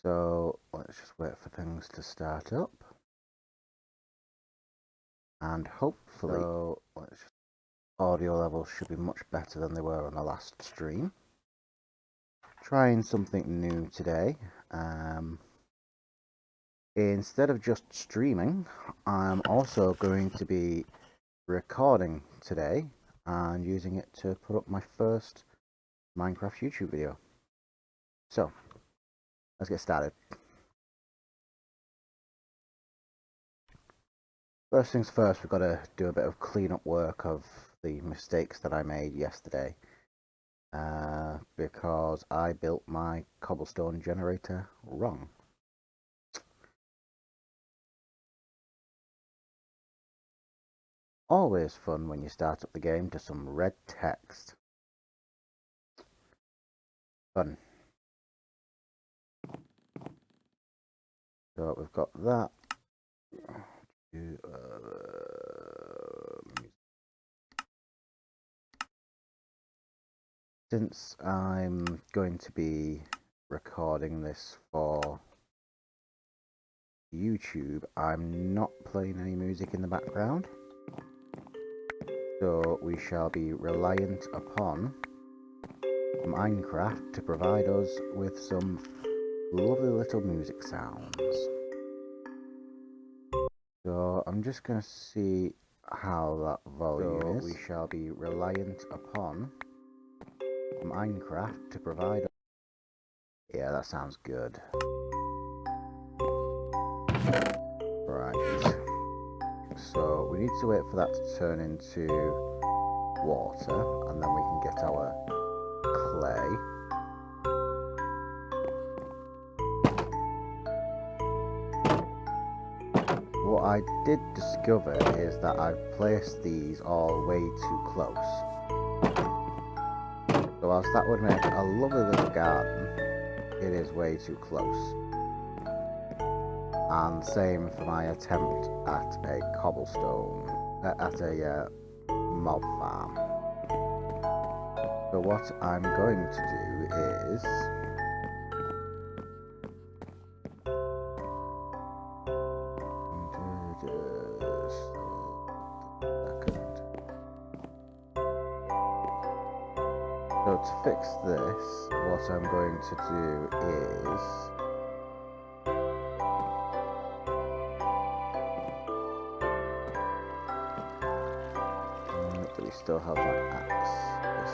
So let's just wait for things to start up. And hopefully, audio levels should be much better than they were on the last stream. Trying something new today. Instead of just streaming, I'm also going to be recording today and using it to put up my first Minecraft YouTube video. So, let's get started. First things first, we've got to do a bit of cleanup work of the mistakes that I made yesterday. Because I built my cobblestone generator wrong. Always fun when you start up the game to some red text. Fun. So we've got that. Since I'm going to be recording this for YouTube, I'm not playing any music in the background. So we shall be reliant upon Minecraft to provide us with some lovely little music sounds. So I'm just going to see how that volume is. We shall be reliant upon Minecraft to provide us. Yeah, that sounds good. Right. So we need to wait for that to turn into water, and then we can get our clay. What I did discover is that I've placed these all way too close. So whilst that would make a lovely little garden, it is way too close. And same for my attempt at a cobblestone, at a mob farm. So what I'm going to do is so to fix this, what I'm going to do is do we still have my axe? Yes.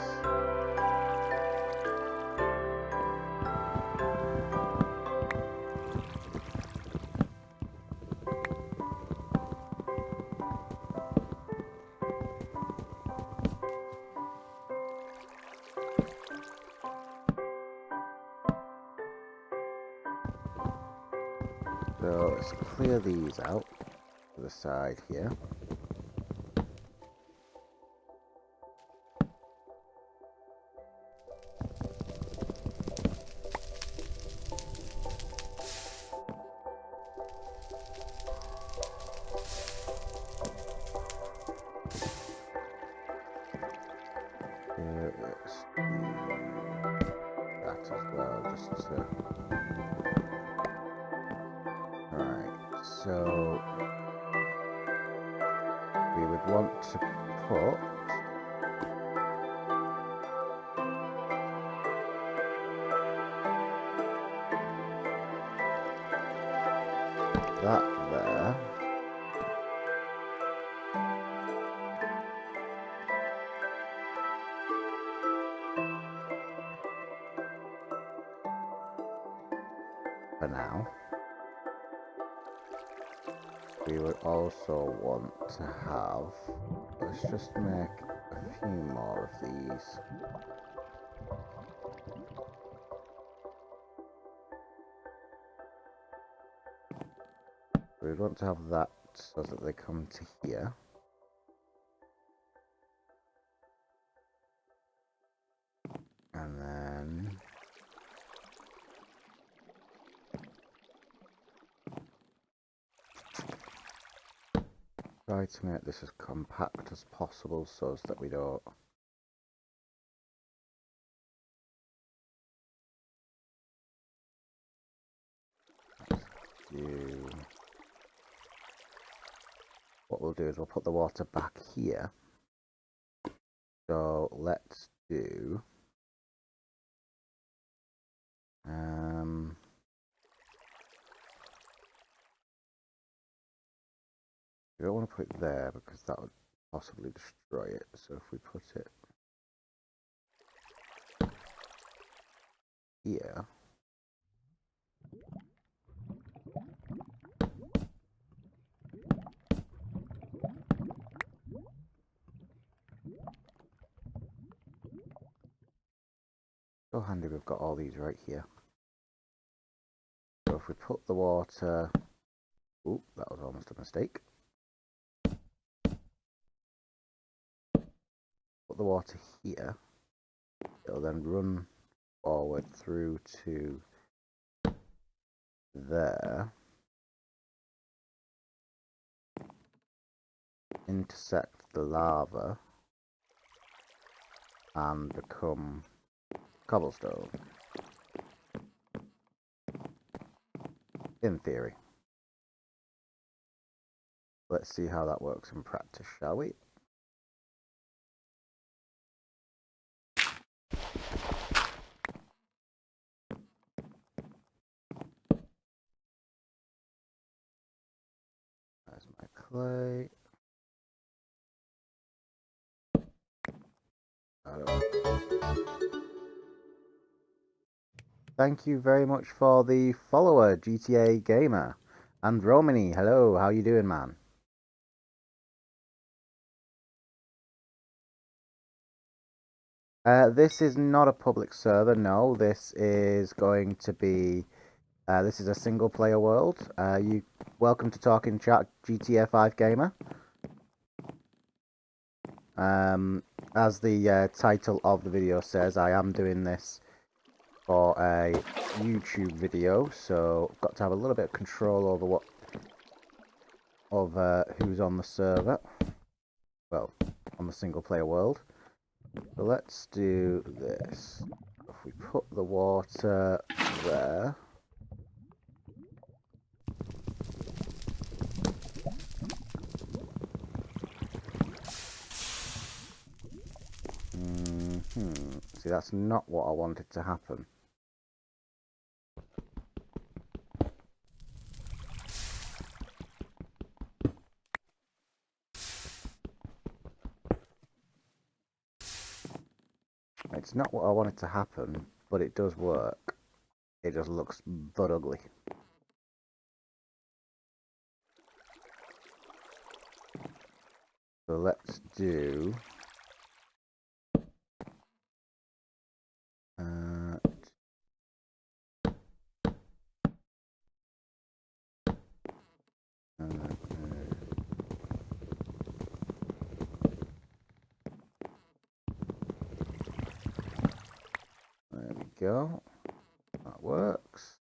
So let's clear these out to the side here. Let's do that as well, just to... Right, so we would want to put that there. For now. We would also want to have, let's just make a few more of these. We would want to have that so that they come to here. And then try to make this as compact as possible so that we don't do... What we'll do is we'll put the water back here. So let's do... we don't want to put it there because that would possibly destroy it. So if we put it here... So handy we've got all these right here. So if we put the water... Oop, that was almost a mistake. Put the water here. It'll then run forward through to there. Intersect the lava. And become cobblestone. In theory. Let's see how that works in practice, shall we? There's my clay. Thank you very much for the follower, GTA Gamer. And Romany, hello, how you doing, man? This is not a public server, no. This is going to be... this is a single player world. Welcome to Talk in Chat, GTA 5 Gamer. As the title of the video says, I am doing this for a YouTube video, so I've got to have a little bit of control over who's on the server. Well, on the single player world. So let's do this. If we put the water there. See, that's not what I wanted to happen. It's not what I wanted to happen, but it does work. It just looks but ugly. So let's do... there we go. That works.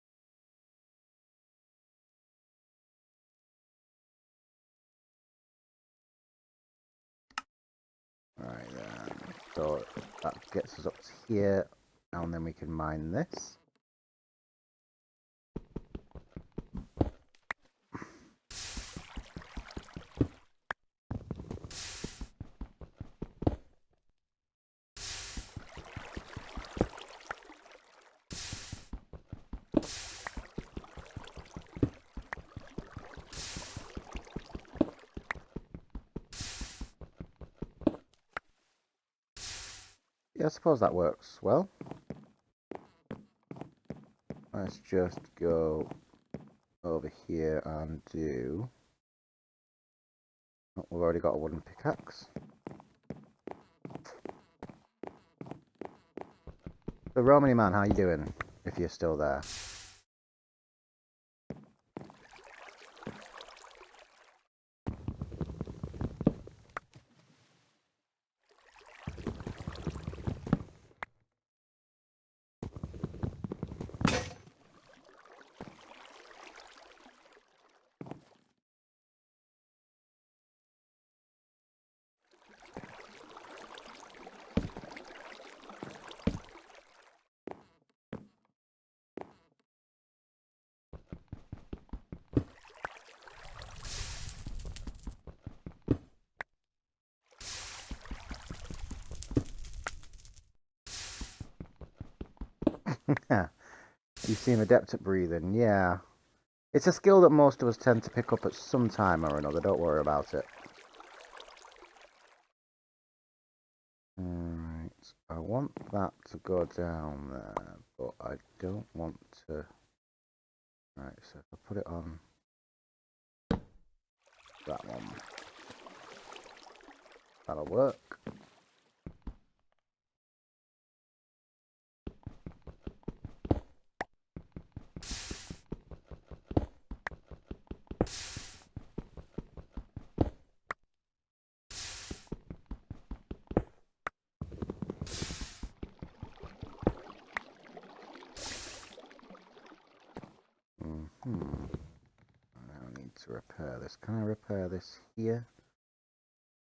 Right then. So that gets us up to here, and then we can mine this. Yeah, I suppose that works well. Let's just go over here and do... Oh, we've already got a wooden pickaxe. So Romany man, how you doing? If you're still there. You seem adept at breathing, yeah. It's a skill that most of us tend to pick up at some time or another, don't worry about it. Alright, I want that to go down there, but I don't want to... Right, so if I put it on that one, that'll work. I need to repair this. Can I repair this here?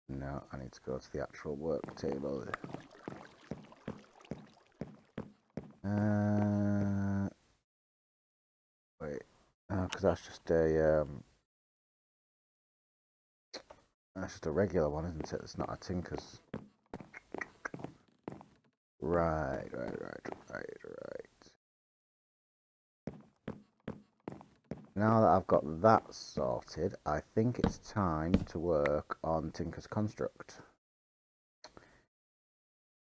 No, I need to go to the actual work table. Wait. Oh, because that's just a regular one, isn't it? It's not a tinker's. Right. Now that I've got that sorted, I think it's time to work on Tinker's Construct.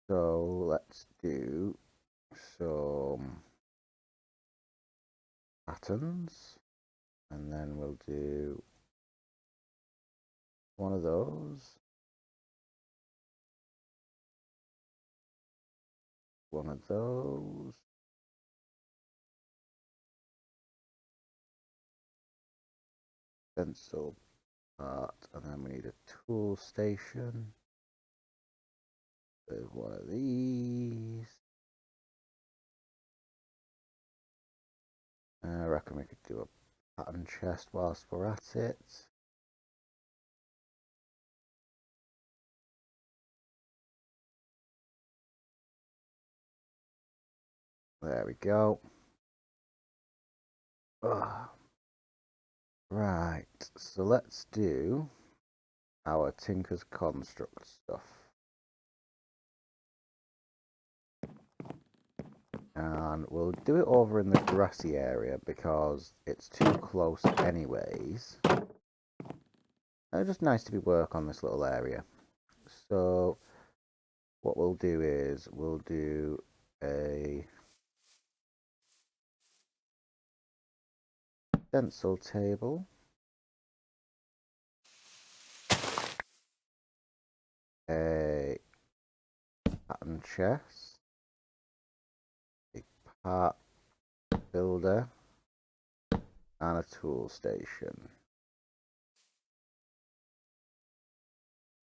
So let's do some patterns, and then we'll do one of those, one of those, stencil part, and then we need a tool station. There's one of these. I reckon we could do a pattern chest whilst we're at it. There we go. Ugh. Right, so let's do our Tinker's Construct stuff. And we'll do it over in the grassy area because it's too close anyways. It's just nice to be work on this little area. So what we'll do is we'll do a stencil table. A pattern chest. A part builder. And a tool station.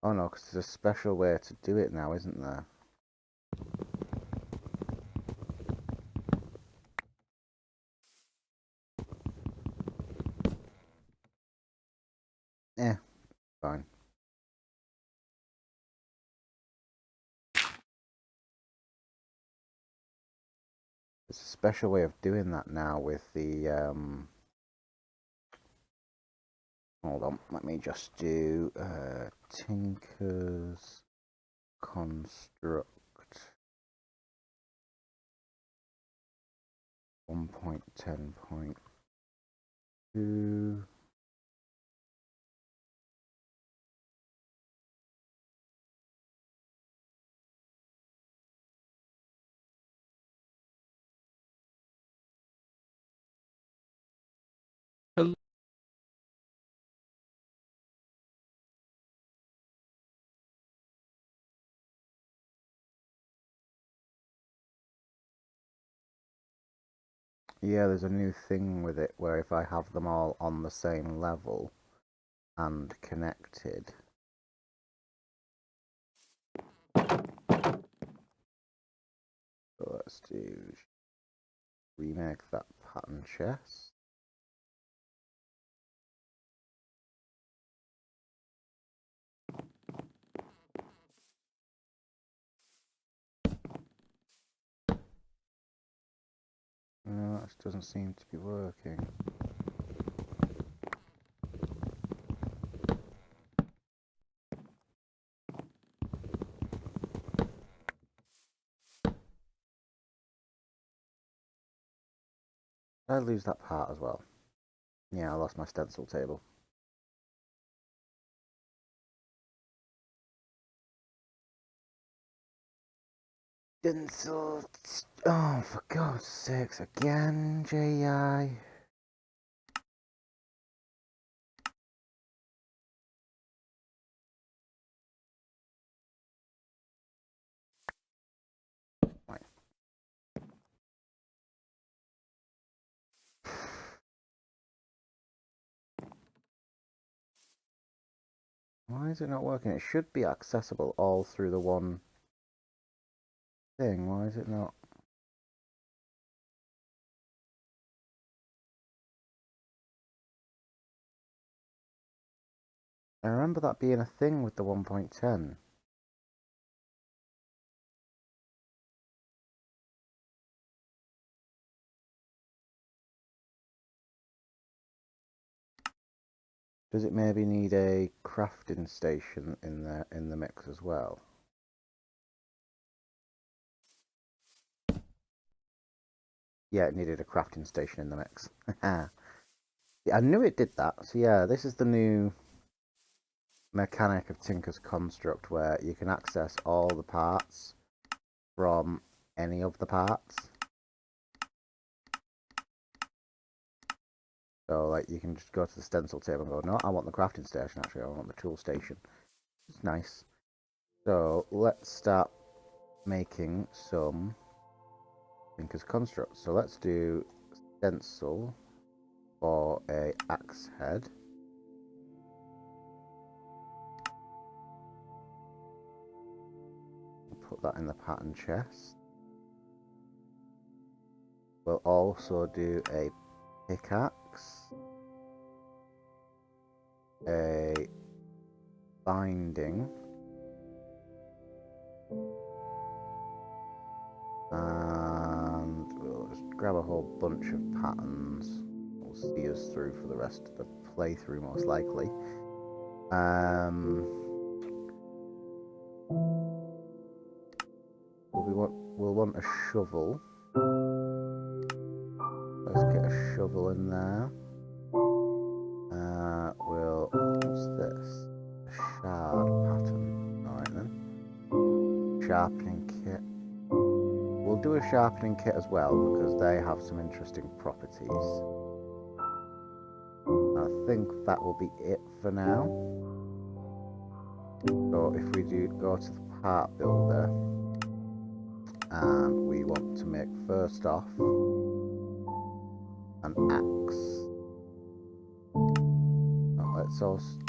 Oh no, because there's a special way to do it now, isn't there? Yeah, fine. There's a special way of doing that now with the hold on, let me just do Tinker's Construct 1.10.2. Hello. Yeah, there's a new thing with it where if I have them all on the same level and connected. So let's do remake that pattern chest. No, this doesn't seem to be working. Did I lose that part as well? Yeah, I lost my stencil table. Stencil... Oh, for God's sakes, again, J.I. Right. Why is it not working? It should be accessible all through the one thing. Why is it not? I remember that being a thing with the 1.10. Does it maybe need a crafting station in the mix as well? Yeah, it needed a crafting station in the mix. Yeah, I knew it did that. So yeah, this is the new mechanic of Tinker's Construct where you can access all the parts from any of the parts. So like you can just go to the stencil table and go, no, I want the crafting station actually, I want the tool station. It's nice. So let's start making some Tinker's Construct. So let's do stencil for a axe head. Put that in the pattern chest. We'll also do a pickaxe, a binding, and we'll just grab a whole bunch of patterns. We'll see us through for the rest of the playthrough most likely. We'll want a shovel. Let's get a shovel in there. What's this? A shard pattern. Alright then. Sharpening kit. We'll do a sharpening kit as well because they have some interesting properties. I think that will be it for now. So if we do go to the part builder and we want to make first off an axe.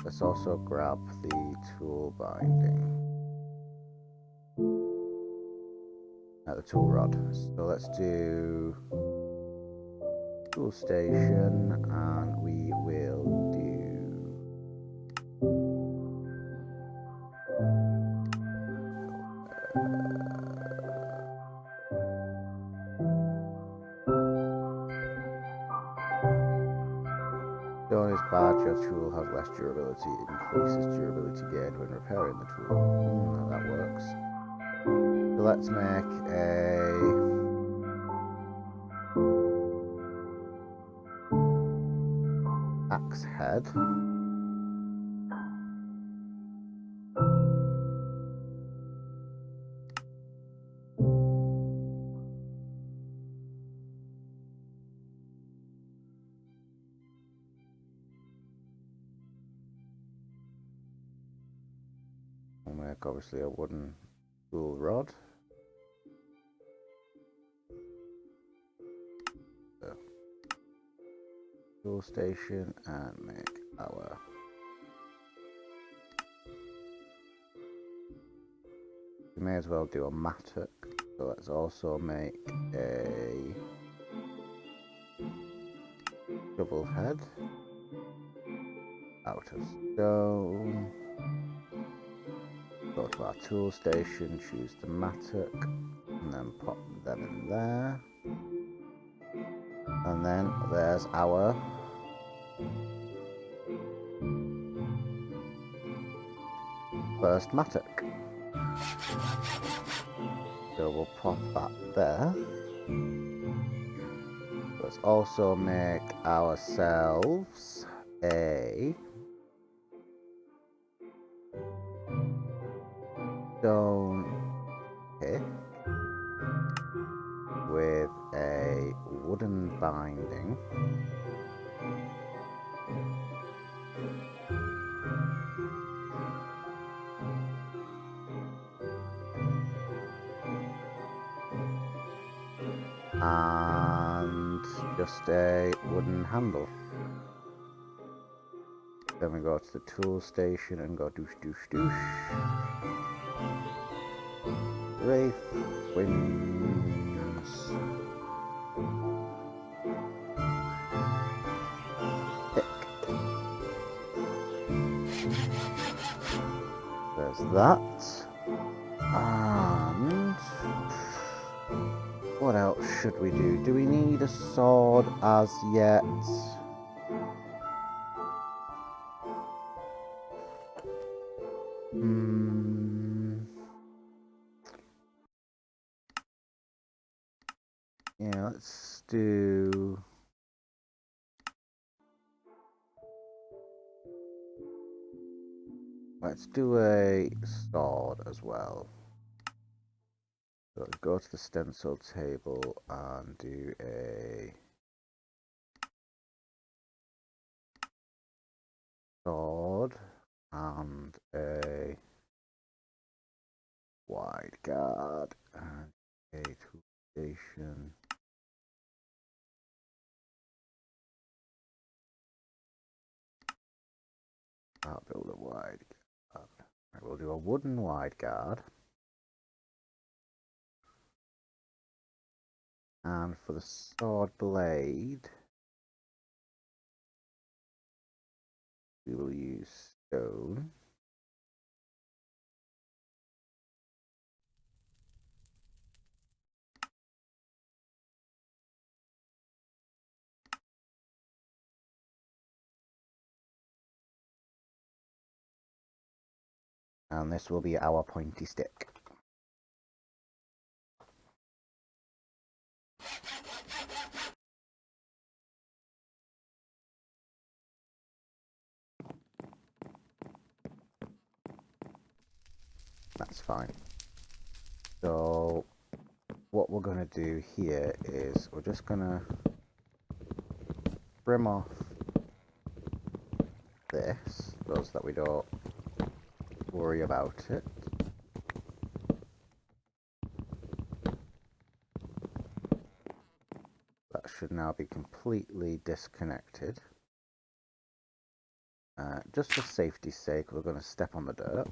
Let's also grab the tool binding. The tool rod. So let's do tool station and we will do stone is bad, your tool has less durability, it increases durability gained when repairing the tool. That works. So let's make a axe head. We'll make obviously a wooden tool rod. So, tool station and make our we may as well do a mattock. So let's also make a shovel head out of stone. Go to our tool station, choose the mattock, and then pop them in there. And then there's our first mattock. So we'll pop that there. Let's also make ourselves a stone pick with a wooden binding. And just a wooden handle. Then we go to the tool station and go douche, douche, douche. Wraith wins. Pick. There's that. And what else should we do? Do we need a sword as yet? Yeah, let's do... Let's do a sword as well. So let's go to the stencil table and do a sword and a wide guard and a tool station. I'll build a wide guard. Right, we'll do a wooden wide guard. And for the sword blade, we will use stone. And this will be our pointy stick. That's fine. So what we're going to do here is we're just going to trim off this so that we don't worry about it. That should now be completely disconnected. Just for safety's sake, we're going to step on the dirt.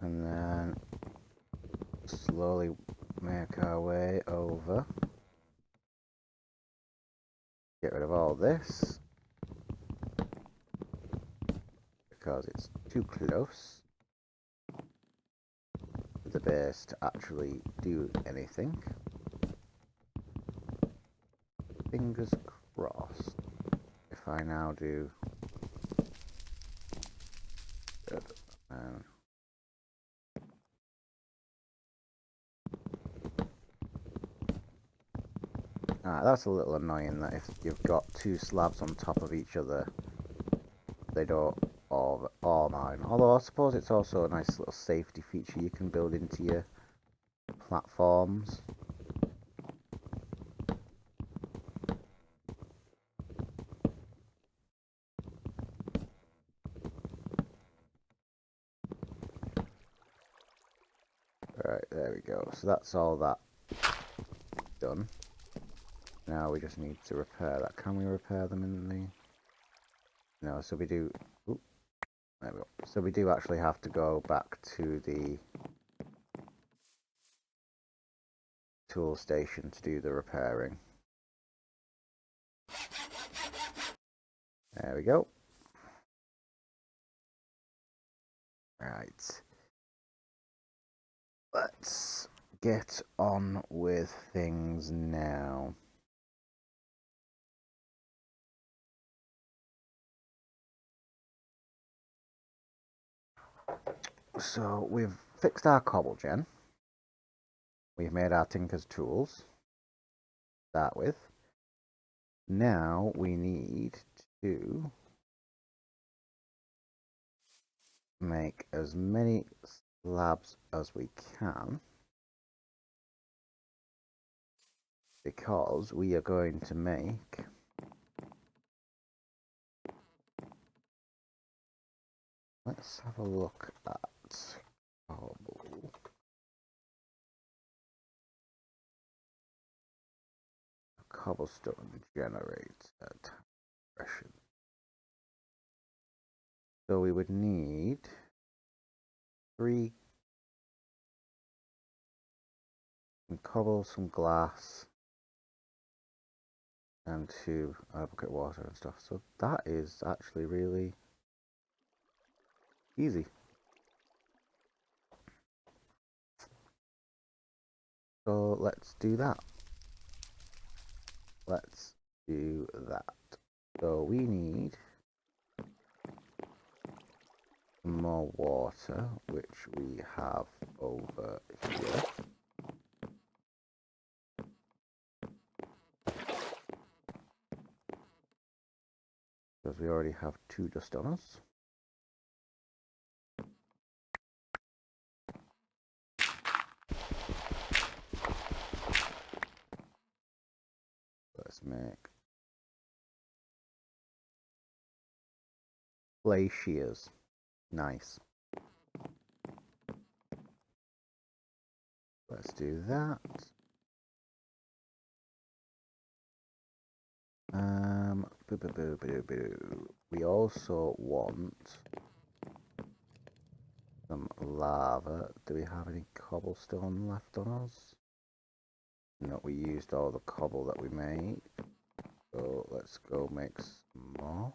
And then slowly make our way over. Get rid of all this because it's too close to the base to actually do anything. Fingers crossed. If I now do good, that's a little annoying that if you've got two slabs on top of each other, they don't all mine. Although I suppose it's also a nice little safety feature you can build into your platforms. Right, there we go. So that's all that done. Now we just need to repair that. Can we repair them in the... No, so we do... Ooh, there we go. So we do actually have to go back to the tool station to do the repairing. There we go. Right. Let's get on with things now. So we've fixed our cobble gen. We've made our tinker's tools to start with. Now we need to make as many slabs as we can, because we are going to make let's have a look at cobble. Cobblestone generates at aggression. So we would need 3 some cobble, some glass, and 2 bucket of water and stuff. So that is actually really easy. So let's do that. Let's do that. So we need more water, which we have over here. Because we already have 2 dust on us. Let's make clay shears. Nice. Let's do that. We also want some lava. Do we have any cobblestone left on us? No, we used all the cobble that we made. So let's go make some more.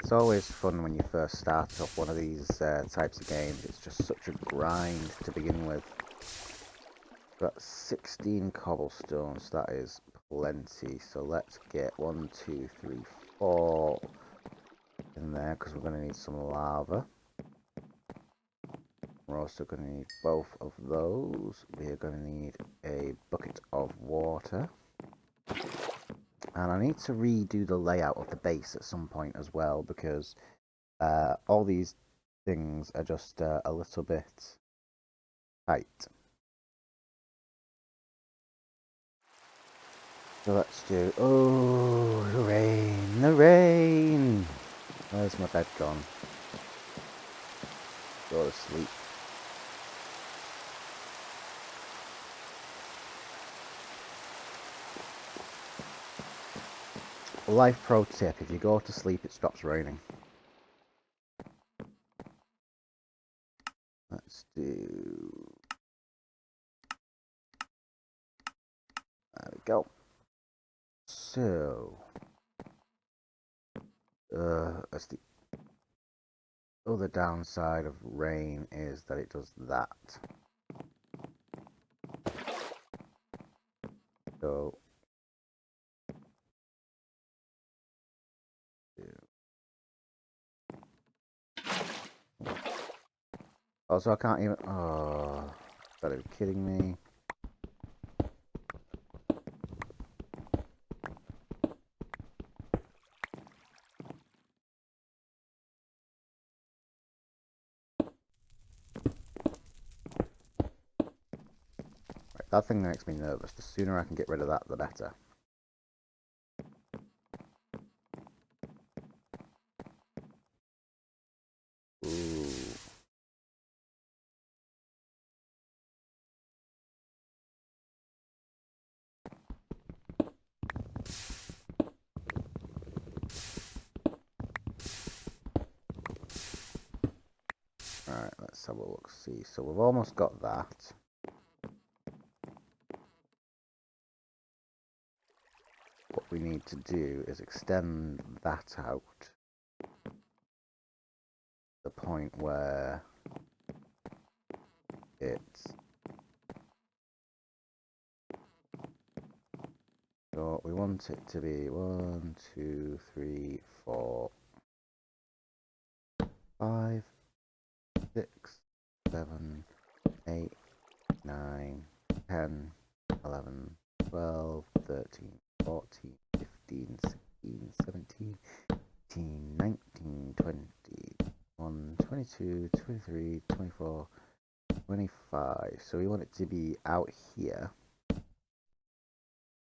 It's always fun when you first start up one of these types of games. It's just such a grind to begin with. Got 16 cobblestones, that is plenty. So let's get 1, 2, 3, 4 in there, because we're going to need some lava. We're also going to need both of those. We are going to need a bucket of water. And I need to redo the layout of the base at some point as well, because all these things are just a little bit tight. So let's do... Oh, the rain! The rain! Where's my bed gone? Go to sleep. Life pro tip, if you go to sleep it stops raining. Let's do... There we go. So... that's the other downside of rain, is that it does that. So... Also, I can't even... Oh, gotta be kidding me. Right, that thing makes me nervous. The sooner I can get rid of that, the better. let's have a look, see. So we've almost got that. What we need to do is extend that out to the point where it's... So we want it to be 1, 2, 3, 4, 5, 6, 7, 8, 9, 10, 11, 12, 13, 14, 15, 16, 17, 18, 19, 20, 21, 22, 23, 24, 25. So we want it to be out here.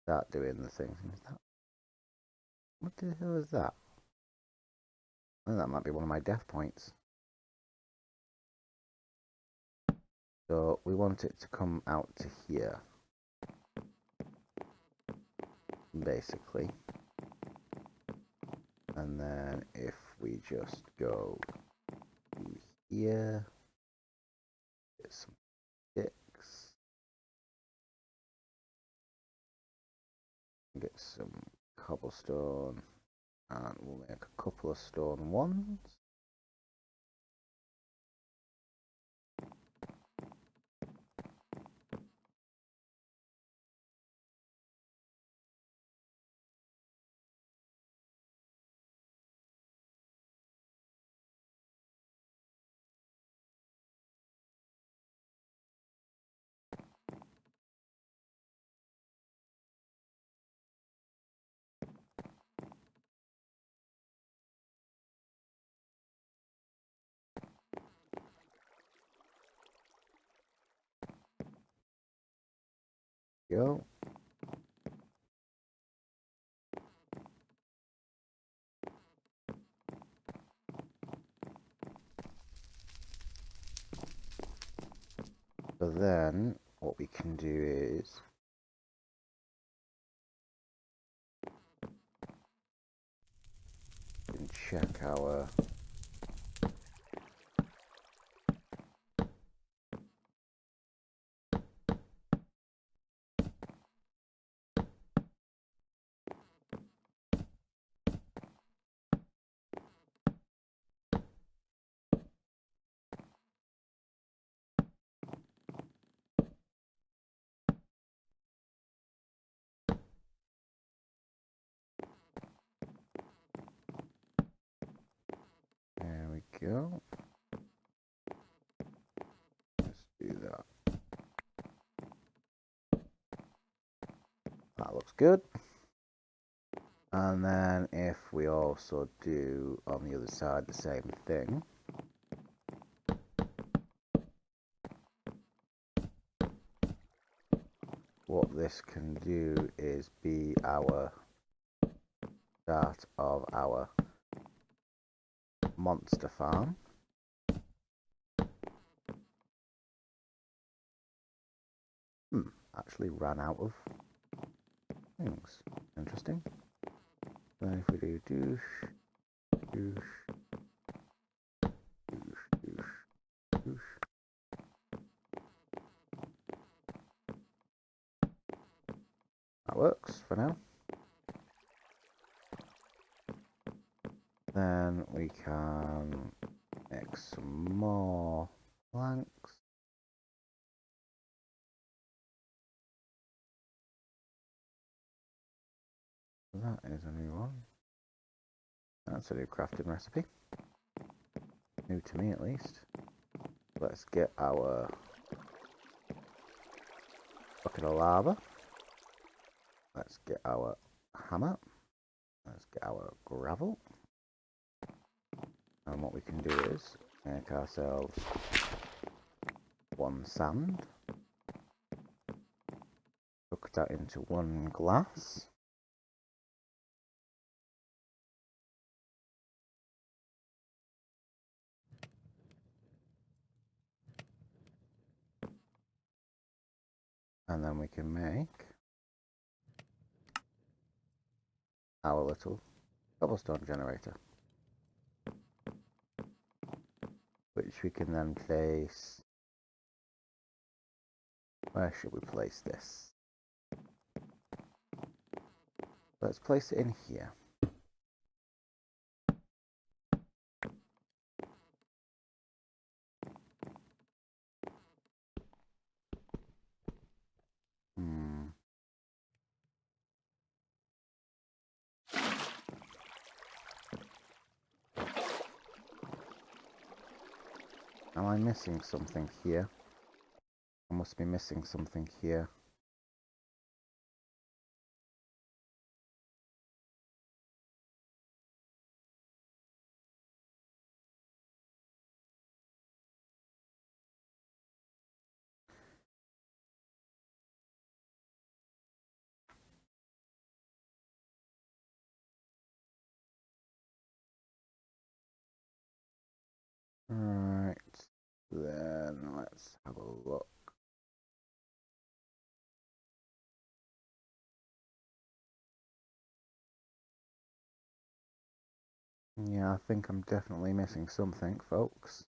Start doing the things. What the hell is that? I think that might be one of my death points. So we want it to come out to here, basically. And then if we just go to here, get some sticks, get some cobblestone, and we'll make a couple of stone ones. Go. So then what we can do is we can check our there we go. Let's do that. That looks good. And then if we also do on the other side the same thing, what this can do is be our start of our monster farm. Actually ran out of things. Interesting. So if we do douche, douche, douche, douche, douche. That works for now. Then we can make some more planks. That is a new one. That's a new crafting recipe. New to me at least. Let's get our bucket of lava. Let's get our hammer. Let's get our gravel. And what we can do is make ourselves one sand. Cook that into one glass. And then we can make our little cobblestone generator. which we can then place. Where should we place this? Let's place it in here. Am I missing something here? I must be missing something here. Right, then let's have a look. Yeah, I think I'm definitely missing something, folks.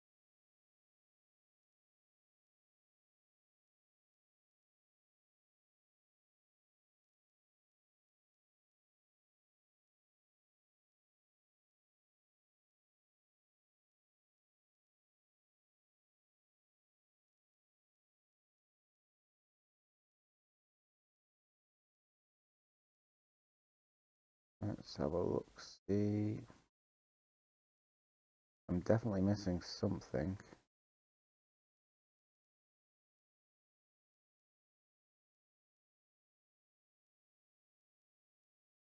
Let's have a look, see. I'm definitely missing something.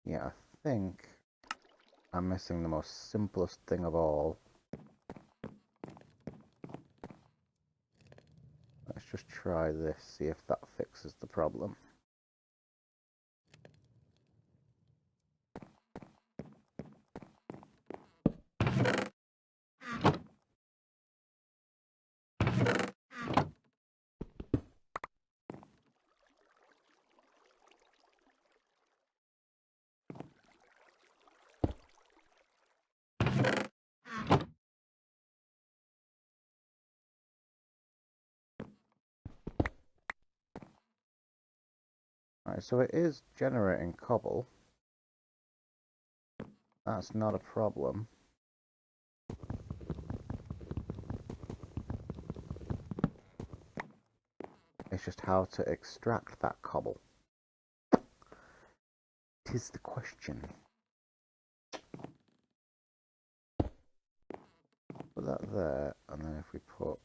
Yeah, I think I'm missing the most simplest thing of all. Let's just try this, see if that fixes the problem. Alright, so it is generating cobble. That's not a problem. It's just how to extract that cobble. 'Tis the question. Put that there, and then if we put...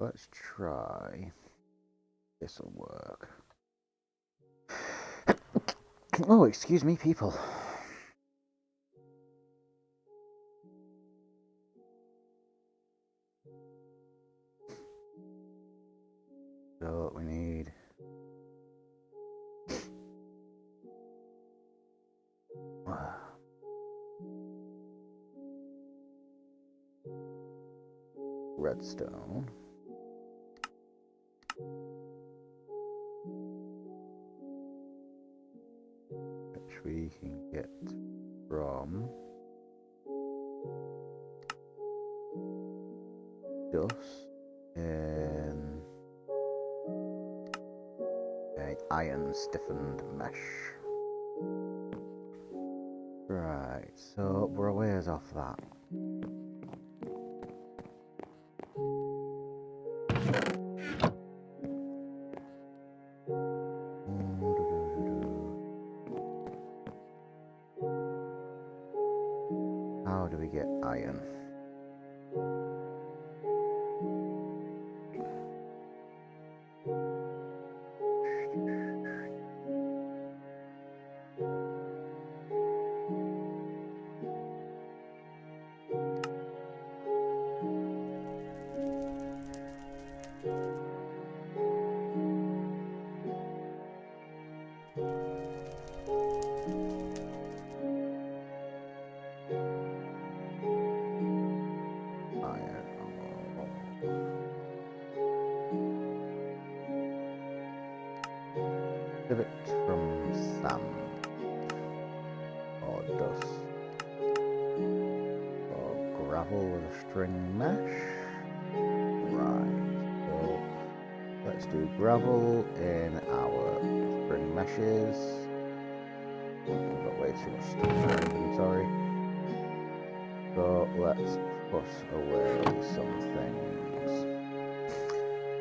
Let's try. This'll work. Oh, excuse me, people. So what we need... redstone. Which we can get from... dust in a iron stiffened mesh. Right, so we're a ways off that. How do we get iron? Pivot from sand or dust or gravel with a string mesh. Right, so let's do gravel in our string meshes. We've got way too much stuff in our inventory. So let's put away some things.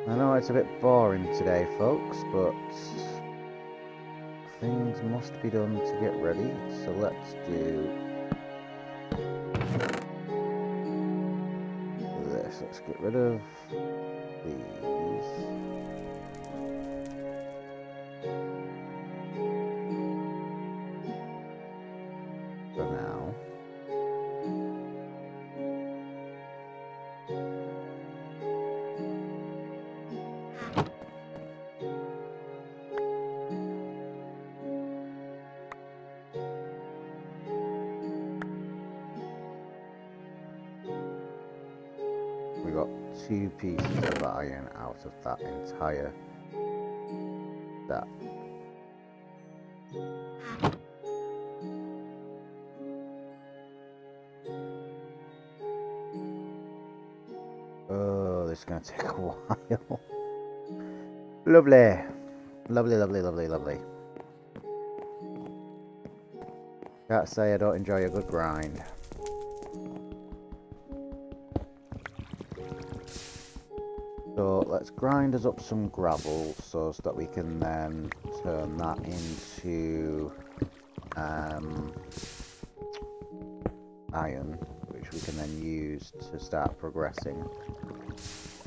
I know it's a bit boring today, folks, but things must be done to get ready. So let's do this. Let's get rid of these. For now. We got 2 pieces of iron out of that entire stack. Oh, this is going to take a while. Lovely. Lovely, lovely, lovely, lovely. Can't say I don't enjoy a good grind. So let's grind us up some gravel so that we can then turn that into iron, which we can then use to start progressing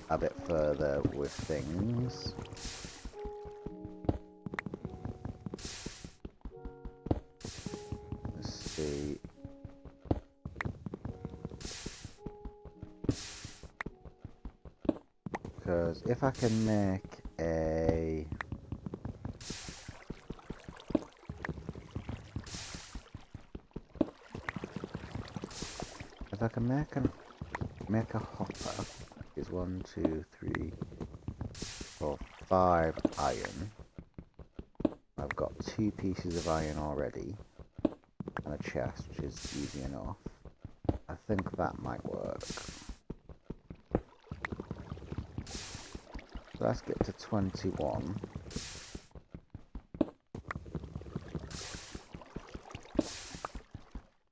a bit further with things. Let's see. Because if I can make a make a hopper, is 1, 2, 3, 4, 5 iron. I've got 2 pieces of iron already and a chest, which is easy enough. I think that might work. So let's get to 21.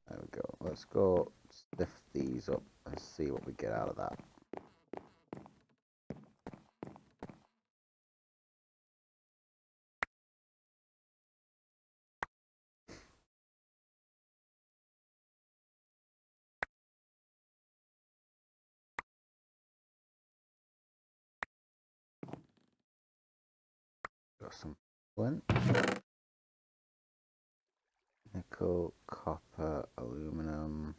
There we go. Let's go stiff these up and see what we get out of that. Got some flint, nickel, copper, aluminum.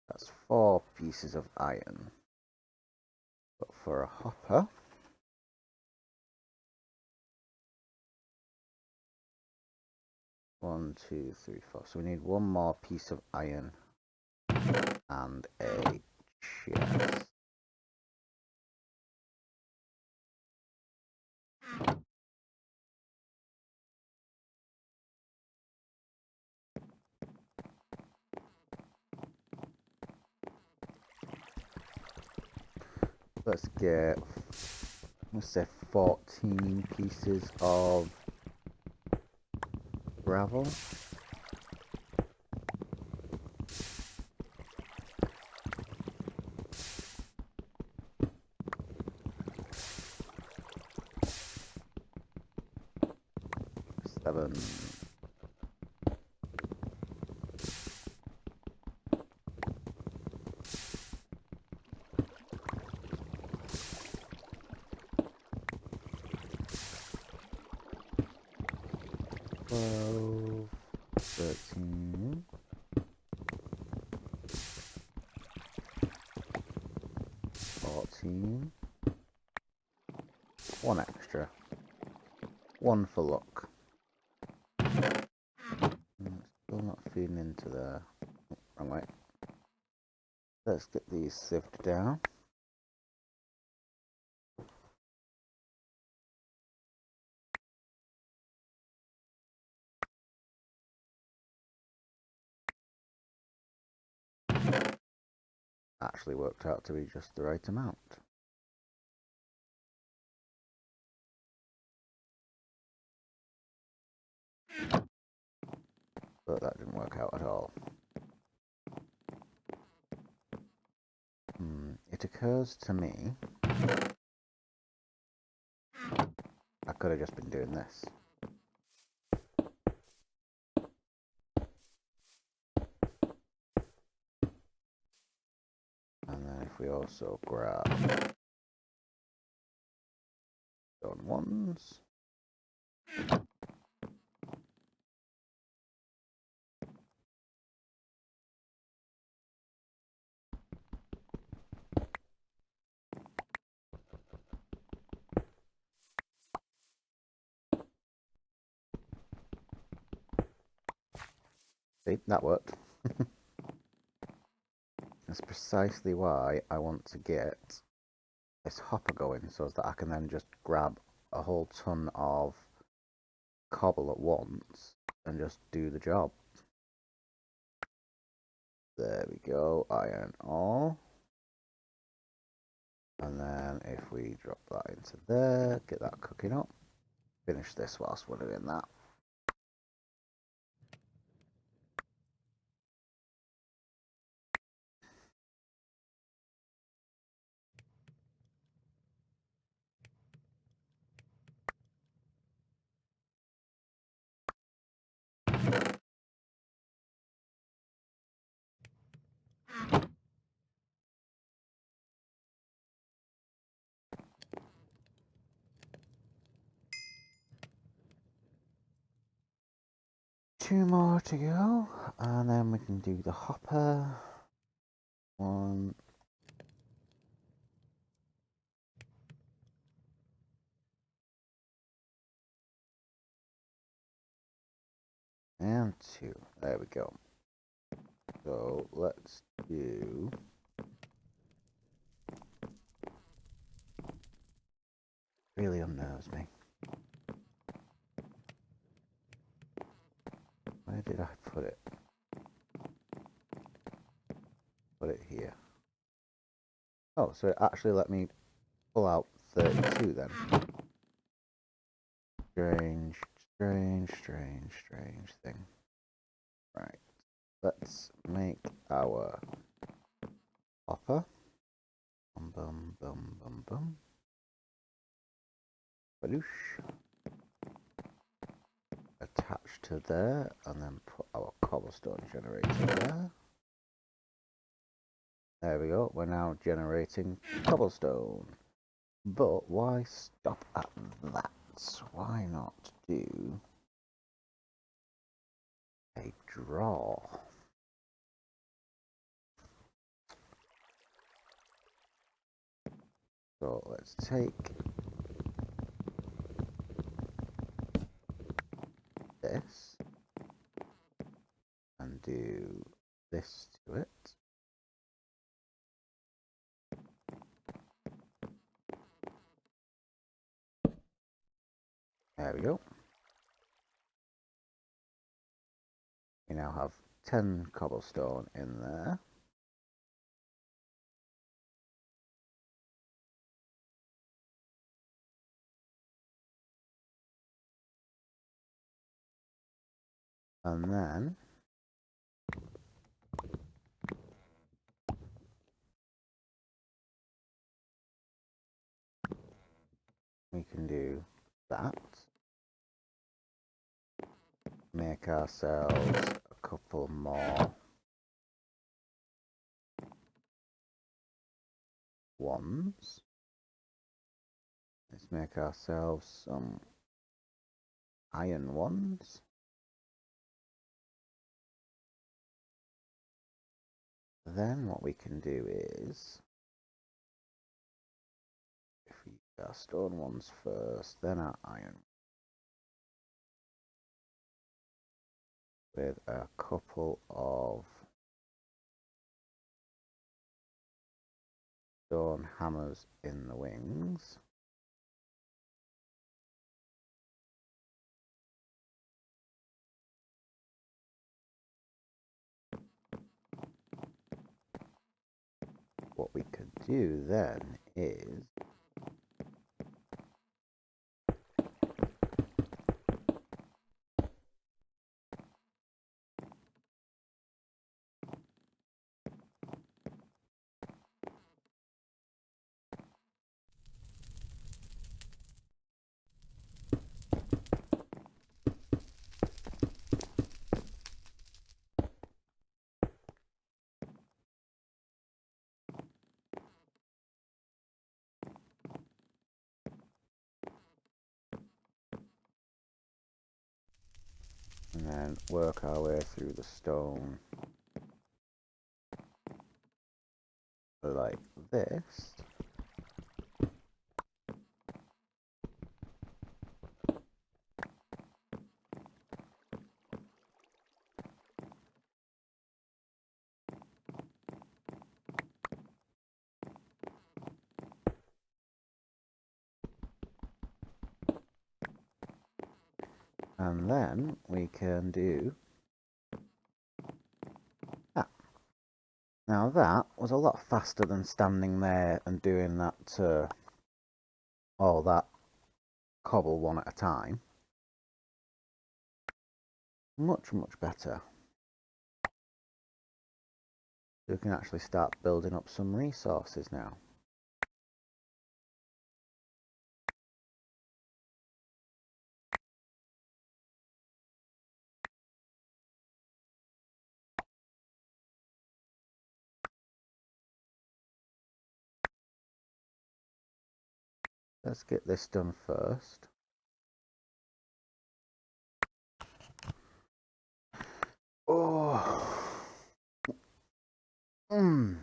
That's 4 pieces of iron. But for a hopper, 1, 2, 3, 4. So we need 1 more piece of iron and a chest. Let's get, let's say 14 pieces of gravel. Seven. 12, 13, 14, 1 extra, 1 for luck. feeding into there. Oh, wrong way. Let's get these sieved down. Actually worked out to be just the right amount. But that didn't work out at all. It occurs to me I could have just been doing this. And then if we also grab stone ones. See, that worked. That's precisely why I want to get this hopper going, so that I can then just grab a whole ton of cobble at once and just do the job. There we go, iron ore. And then if we drop that into there, get that cooking up, finish this whilst we're doing that. Two more to go, and then we can do the hopper. One. And two. There we go. So let's do really unnerves me. Where did I put it? Put it here. Oh, so it actually let me pull out 32 then. Strange thing. Right. Let's make our hopper. Bum. Badoosh. Attach to there, and then put our cobblestone generator there. There we go, we're now generating cobblestone. But why stop at that? Why not do a draw? So let's take this and do this to it. There we go. We now have 10 cobblestone in there. And then we can do that. Make ourselves a couple more ones. Let's make ourselves some iron ones. Then what we can do is, if we use our stone ones first, then our iron. with a couple of stone hammers in the wings. What we could do then is and then work our way through the stone like this. And then we can do that. Now that was a lot faster than standing there and doing that, all that cobble one at a time. Much, much better. We can actually start building up some resources now. Let's get this done first. Oh. There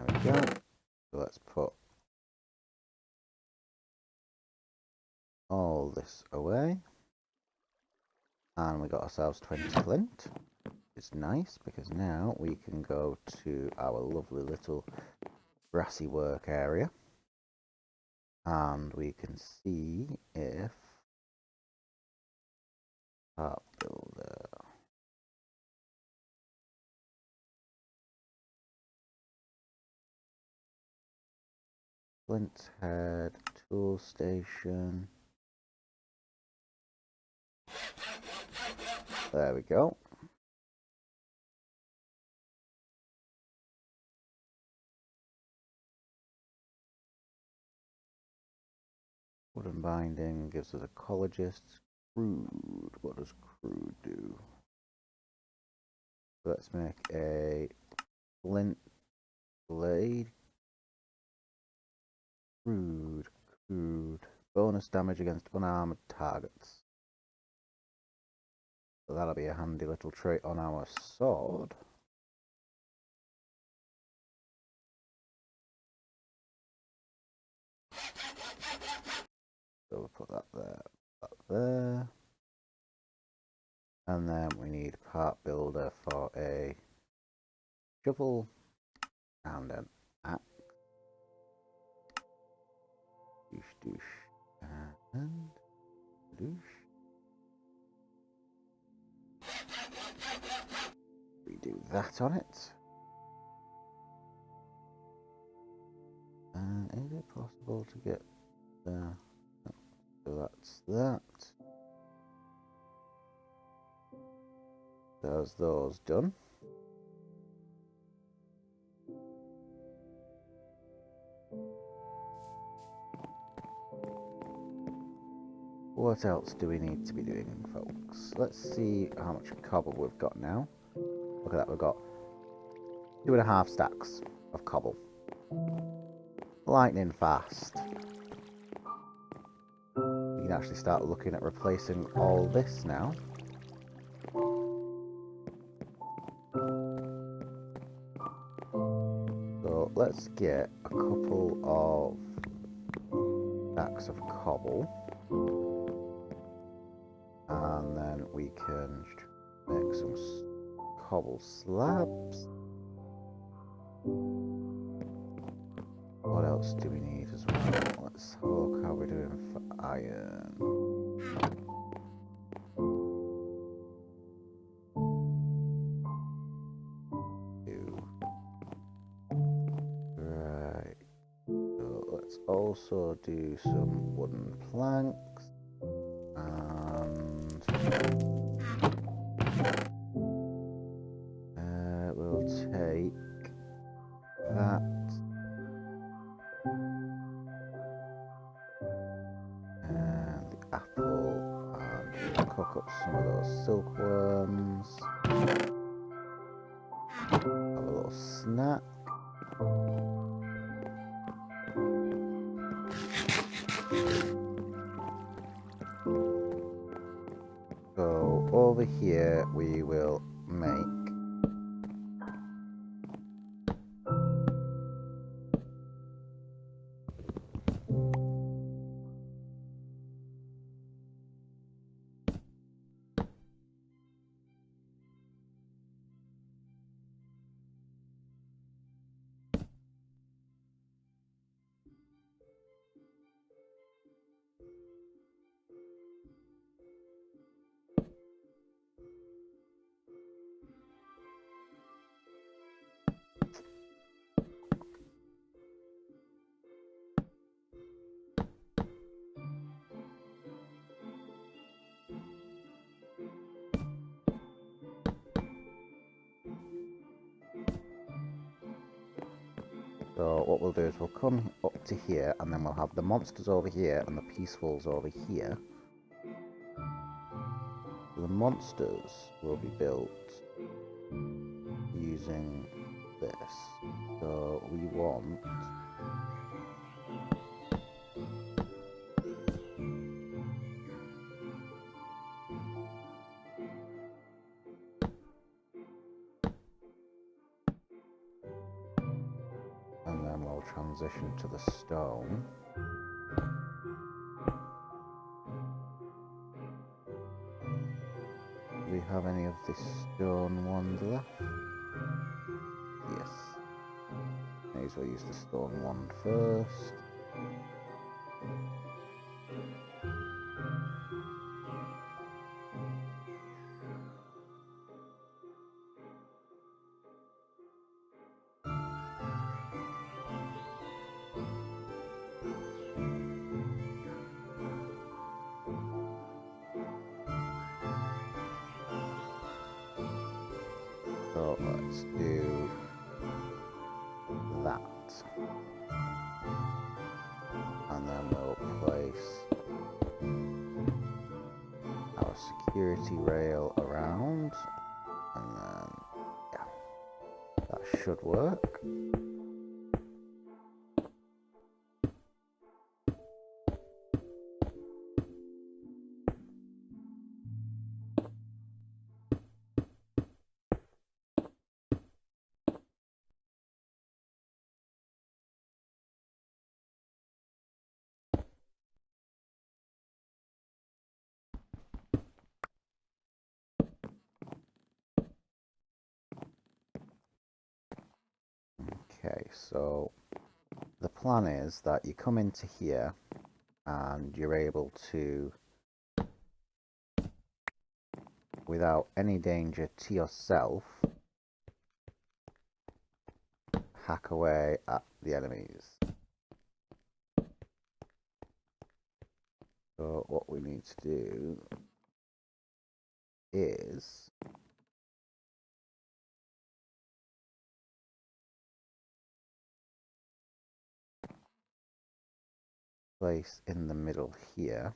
we go. So let's put all this away. And we got ourselves 20 flint. It's nice because now we can go to our lovely little grassy work area. And we can see if our builder. Flint head, tool station. There we go. Wooden binding gives us ecologist. Crude. What does crude do? Let's make a flint blade. Crude. Bonus damage against unarmored targets. So that'll be a handy little trait on our sword. So we'll put that there. And then we need part builder for a shovel and an axe. Douche, and douche. We do that on it. And is it possible to get there? No. So that's that. There's those done. What else do we need to be doing, folks? Let's see how much cobble we've got now. Look at that, we've got 2.5 stacks of cobble. Lightning fast. We can actually start looking at replacing all this now. let's get a couple of stacks of cobble, and then we can make some cobble slabs. What else do we need as well? Let's have a look how we're doing for iron. Right. So let's also do some wooden planks, and we'll take that. And the apple, and we'll cook up some of those silkworms. Have a little snack. So over here we will make So what we'll do is we'll come up to here, and then we'll have the monsters over here and the peacefuls over here. The monsters will be built using this. So we want and then we'll transition to the stone. Do we have any of the stone ones left? Yes. May as well use the stone one first. So let's do that. And then we'll place our security rail around. And then, yeah, that should work. Okay, so the plan is that you come into here and you're able to, without any danger to yourself, hack away at the enemies. So what we need to do is place in the middle here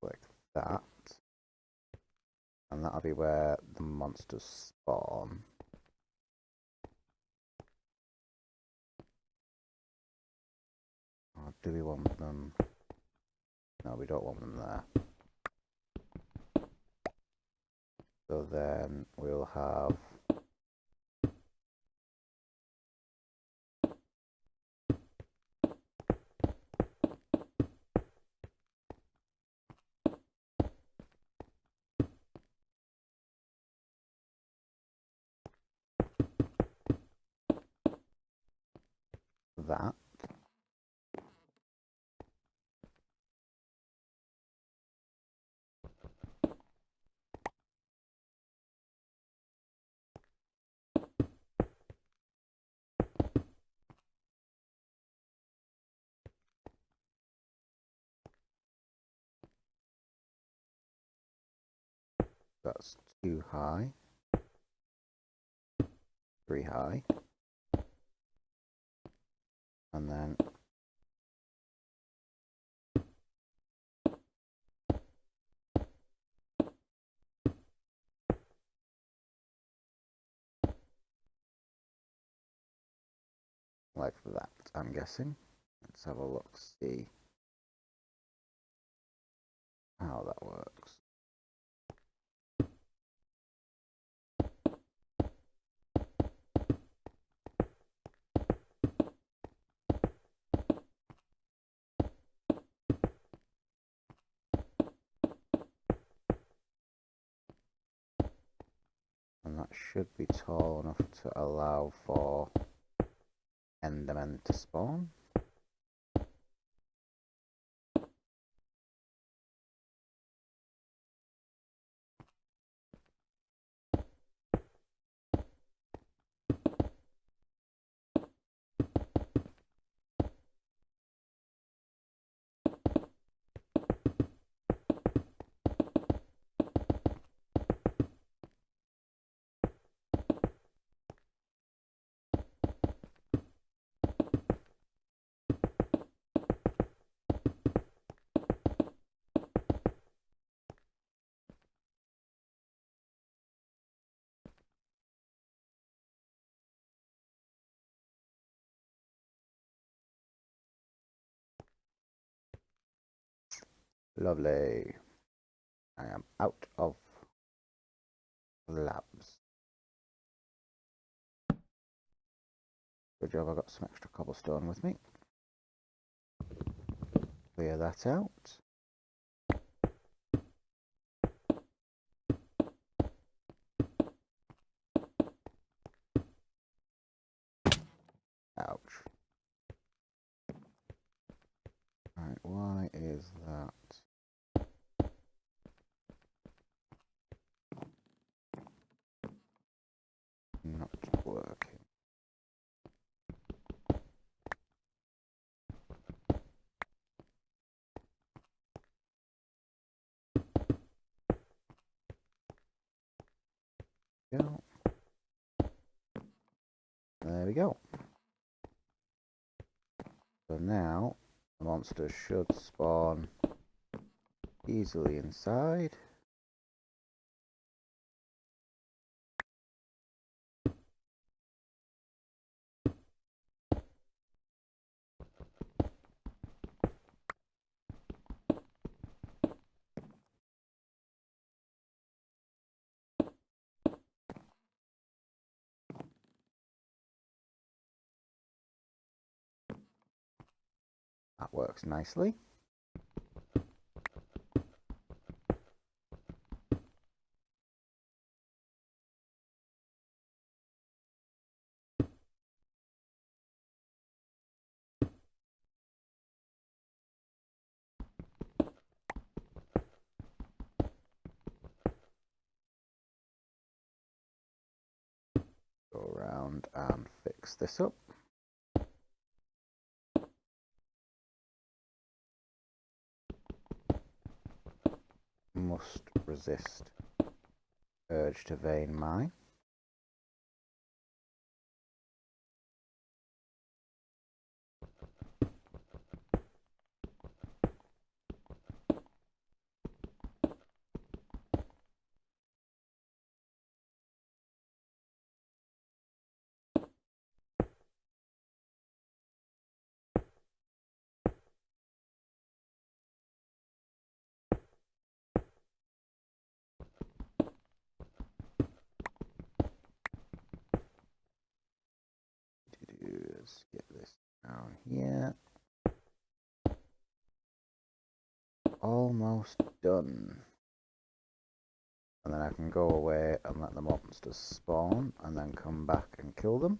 like that, and that'll be where the monsters spawn. Or do we want them? No, we don't want them there. So then we'll have that. That's too high. 3 high. And then like that, I'm guessing. Let's have a look, see how that works. And that should be tall enough to allow for Endermen to spawn. Lovely. I am out of labs. Good job, I got some extra cobblestone with me. Clear that out. Ouch. Right, why is that not working? Go. There we go. So now the monster should spawn easily inside. That works nicely. Go around and fix this up. Must resist urge to vein mine. let's get this down here. Almost done. And then I can go away and let the monsters spawn and then come back and kill them.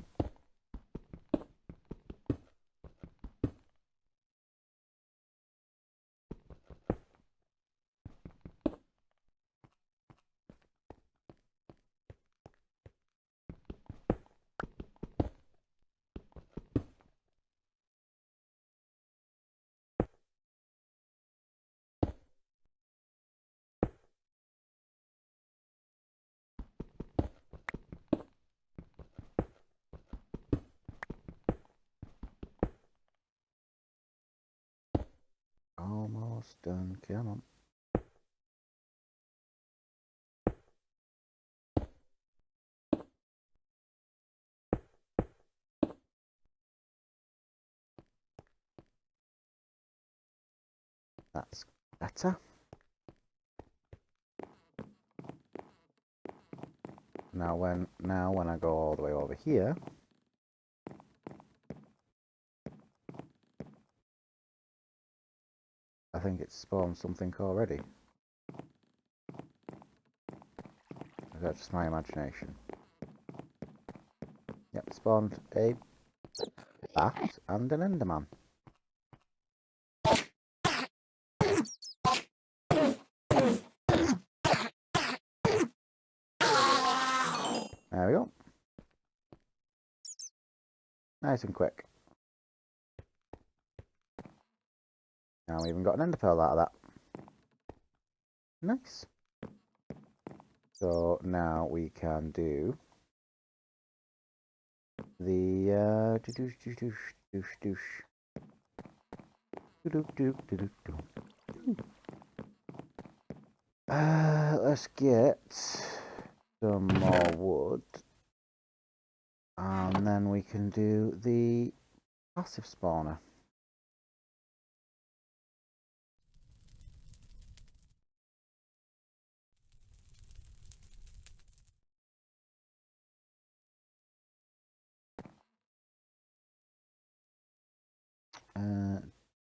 Almost done, come on. That's better. Now when I go all the way over here, I think it's spawned something already. Is that just my imagination? Yep, spawned a bat and an enderman. There we go. Nice and quick. Now we even got an ender pearl out of that. Nice. So now we can do the let's get some more wood, and then we can do the passive spawner.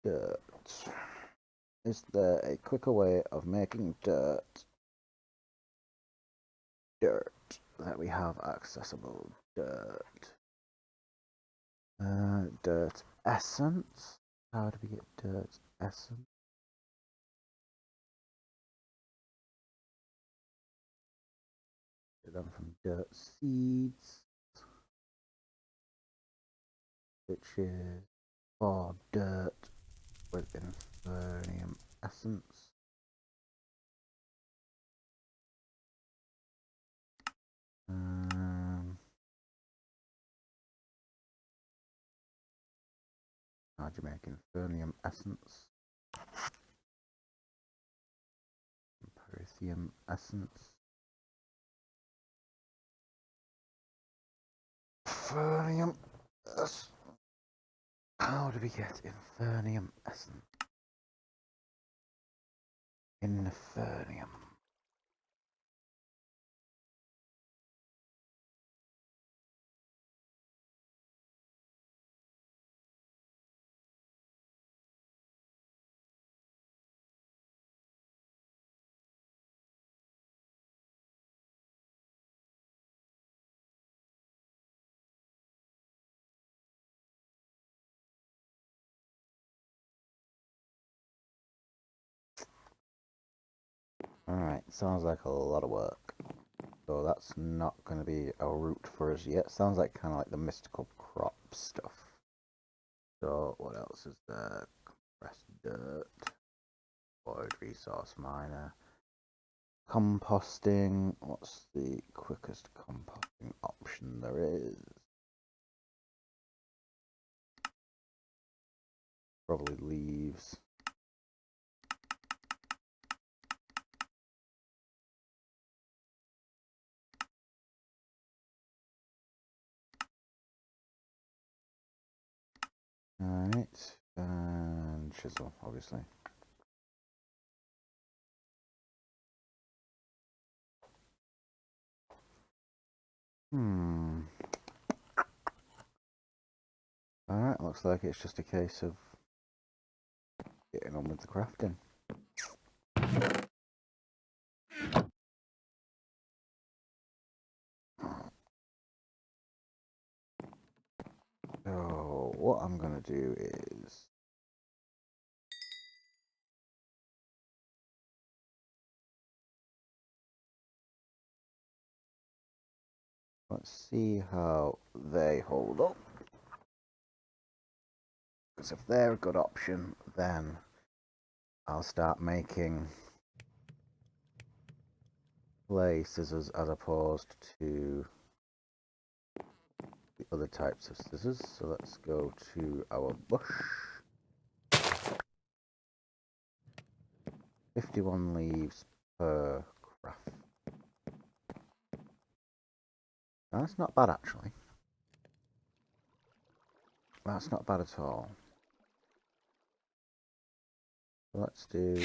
Dirt. Is there a quicker way of making dirt? Dirt that we have accessible. Dirt. Dirt essence. How do we get dirt essence? Get them from dirt seeds, which is for dirt with infernum essence. How do you make infernum essence? Perithium essence. Infernum essence. How do we get infernum essence? Infernum. Alright, sounds like a lot of work. So that's not going to be a route for us yet. Sounds like kind of like the mystical crop stuff. So what else is there? Compressed dirt. Void resource miner. Composting. What's the quickest composting option there is? Probably leaves. Alright, and chisel, obviously. Alright, looks like it's just a case of getting on with the crafting. So, what I'm going to do is... let's see how they hold up. Because if they're a good option, then I'll start making clay scissors as opposed to the other types of scissors. So let's go to our bush. 51 leaves per craft. That's not bad, actually. That's not bad at all. Let's do...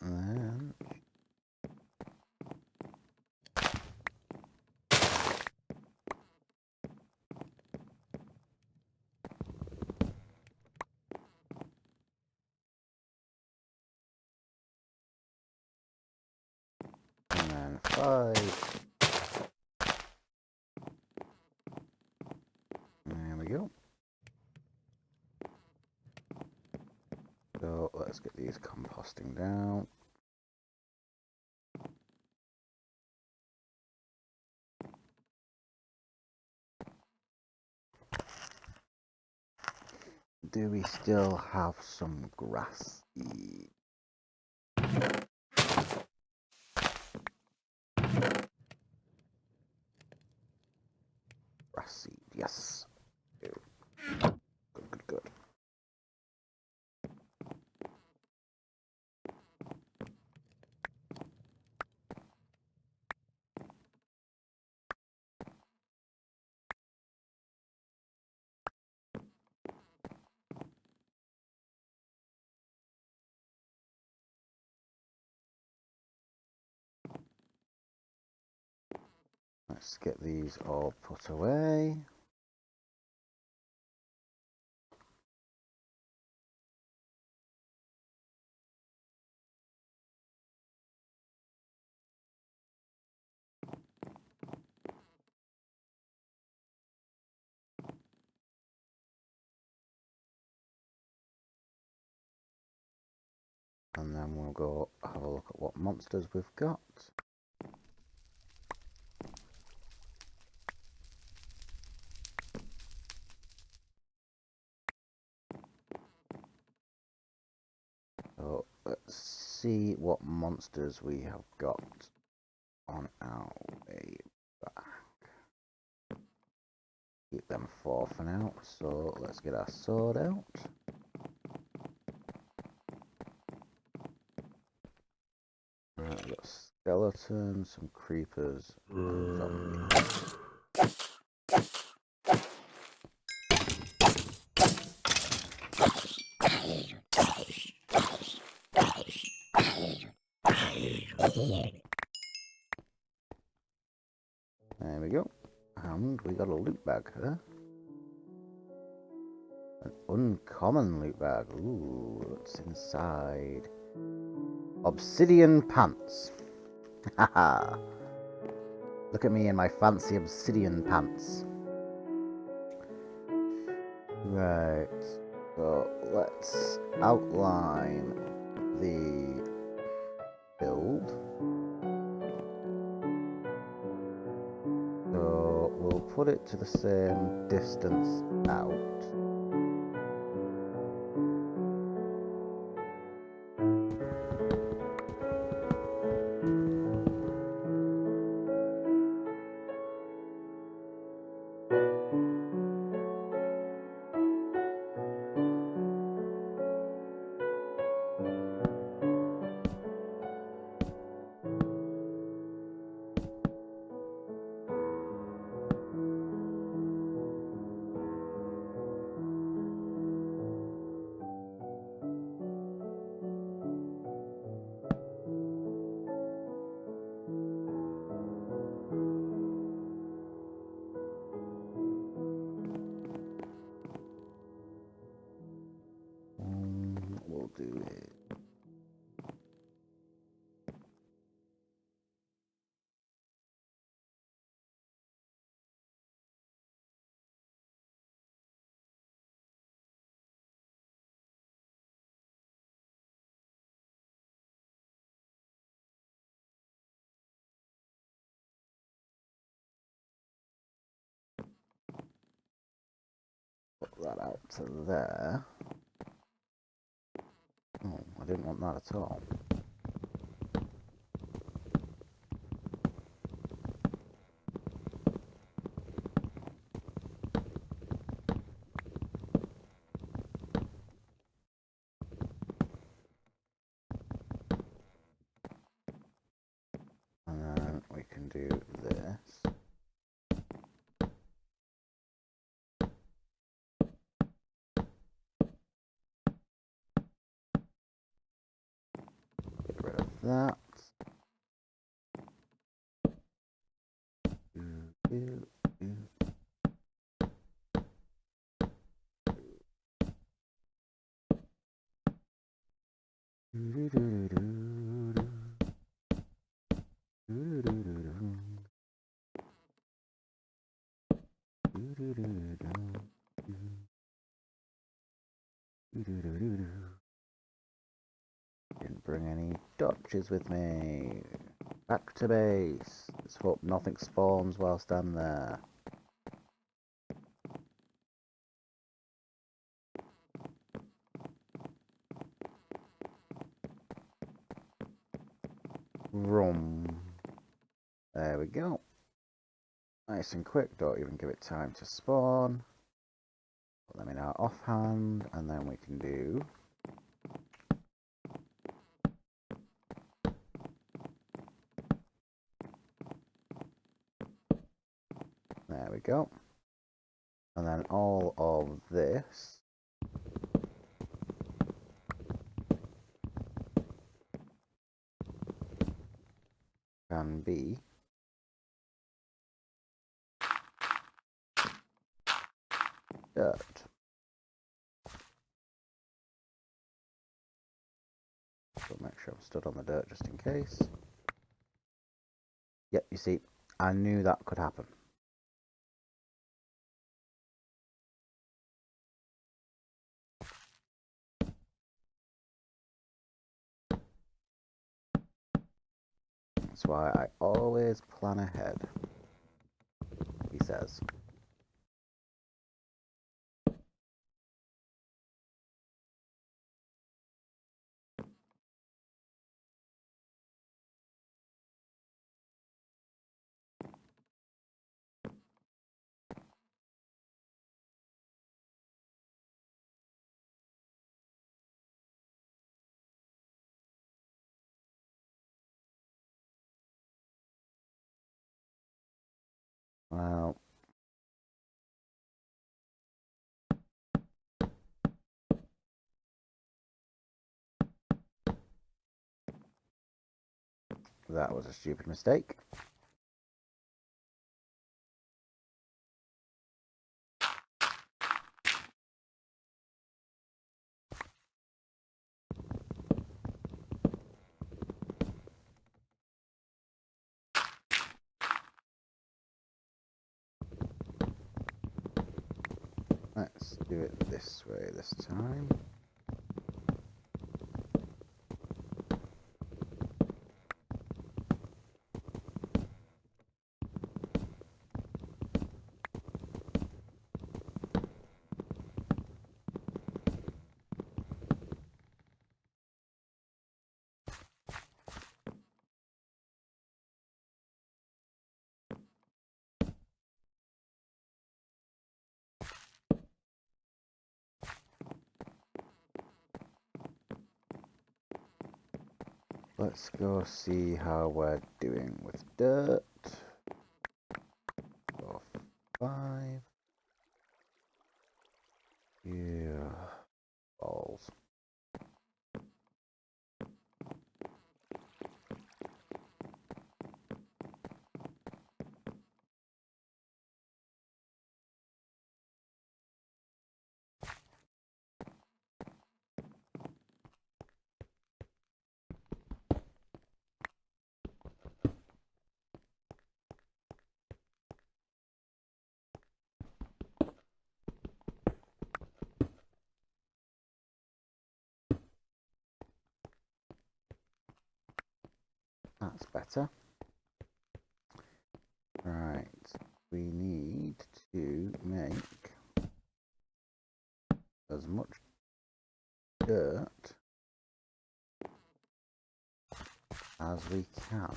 then... and then 5. There we go. So let's get these composting down. Do we still have some grass seed? Grass seed, yes. Good, good, good. Let's get these all put away. And then we'll go have a look at what monsters we've got. So let's see what monsters we have got on our way back. Keep them 4 for now. So let's get our sword out. Right, we've got skeletons, some creepers, and zombies. There we go. And we got a loot bag here. An uncommon loot bag. Ooh, what's inside? Obsidian pants. Haha. Look at me in my fancy obsidian pants. Right. So let's outline the build. So we'll put it to the same distance out. We'll do it. Put that out to there. Oh, I didn't want that at all. And then we can do this. Get rid of that. Didn't bring any dodges with me. Back to base. Let's hope nothing spawns whilst I'm there. Rum. There we go. Nice and quick, don't even give it time to spawn. Put them in our offhand, and then we can do there we go. And then all of this can be dirt. So make sure I'm stood on the dirt just in case. Yep, you see, I knew that could happen. That's why I always plan ahead, he says. Well, that was a stupid mistake. Let's do it this way this time. let's go see how we're doing with dirt. 4, 5. Yeah. Balls. That's better. Right, we need to make as much dirt as we can.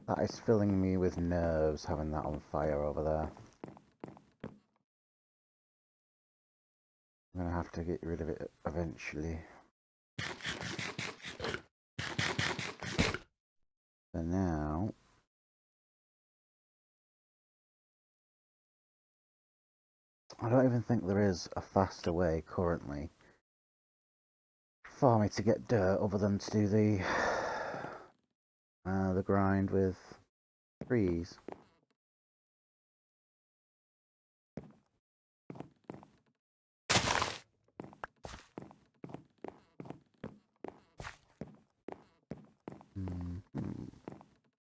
That is filling me with nerves, having that on fire over there. I'm going to have to get rid of it eventually. For now, I don't even think there is a faster way currently for me to get dirt other than to do the grind with trees.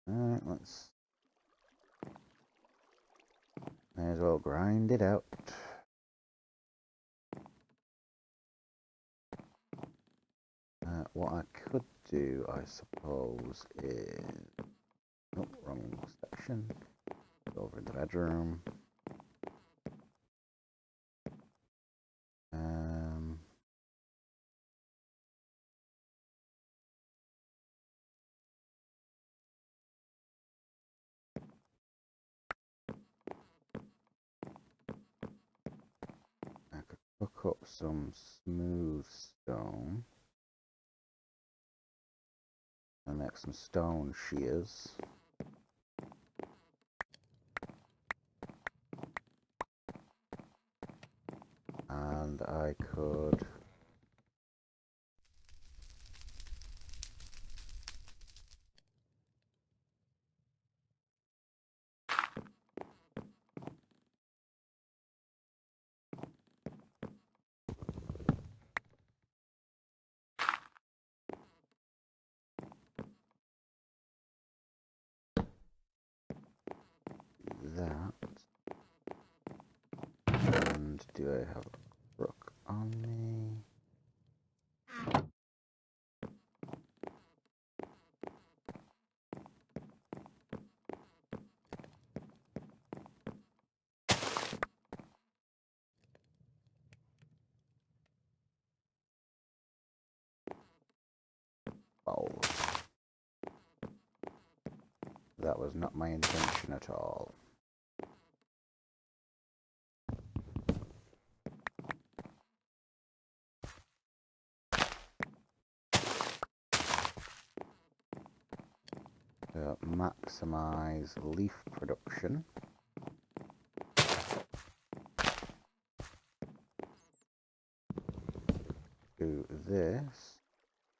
Alright, let's... May as well grind it out. What I could do, I suppose, is... Oh, wrong section. Go over in the bedroom. I could hook up some smooth stone and make some stone shears. And I could that. And do I have a brook on me? Oh, that was not my intention at all. Maximize leaf production. Do this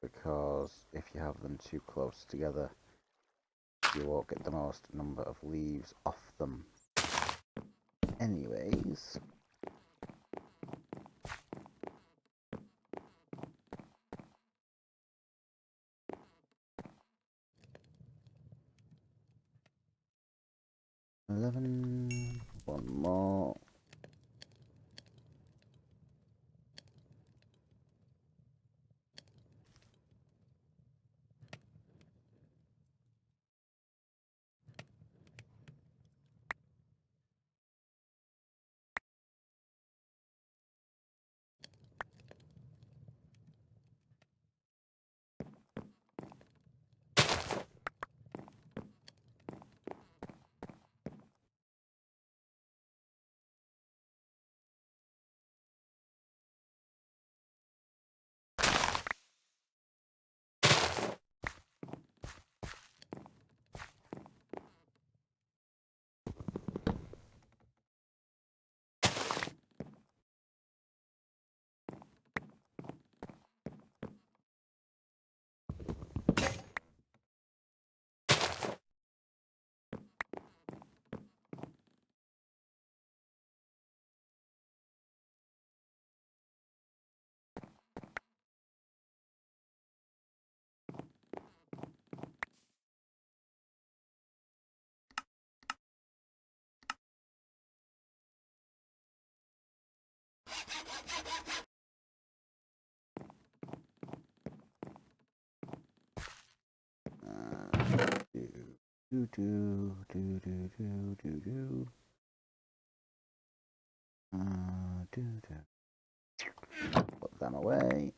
because if you have them too close together, you won't get the most number of leaves off them. Anyways. 11. One more. Do do do do do do do. Do do. Put them away.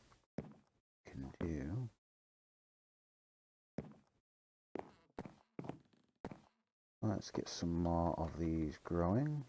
Can do. Let's get some more of these growing.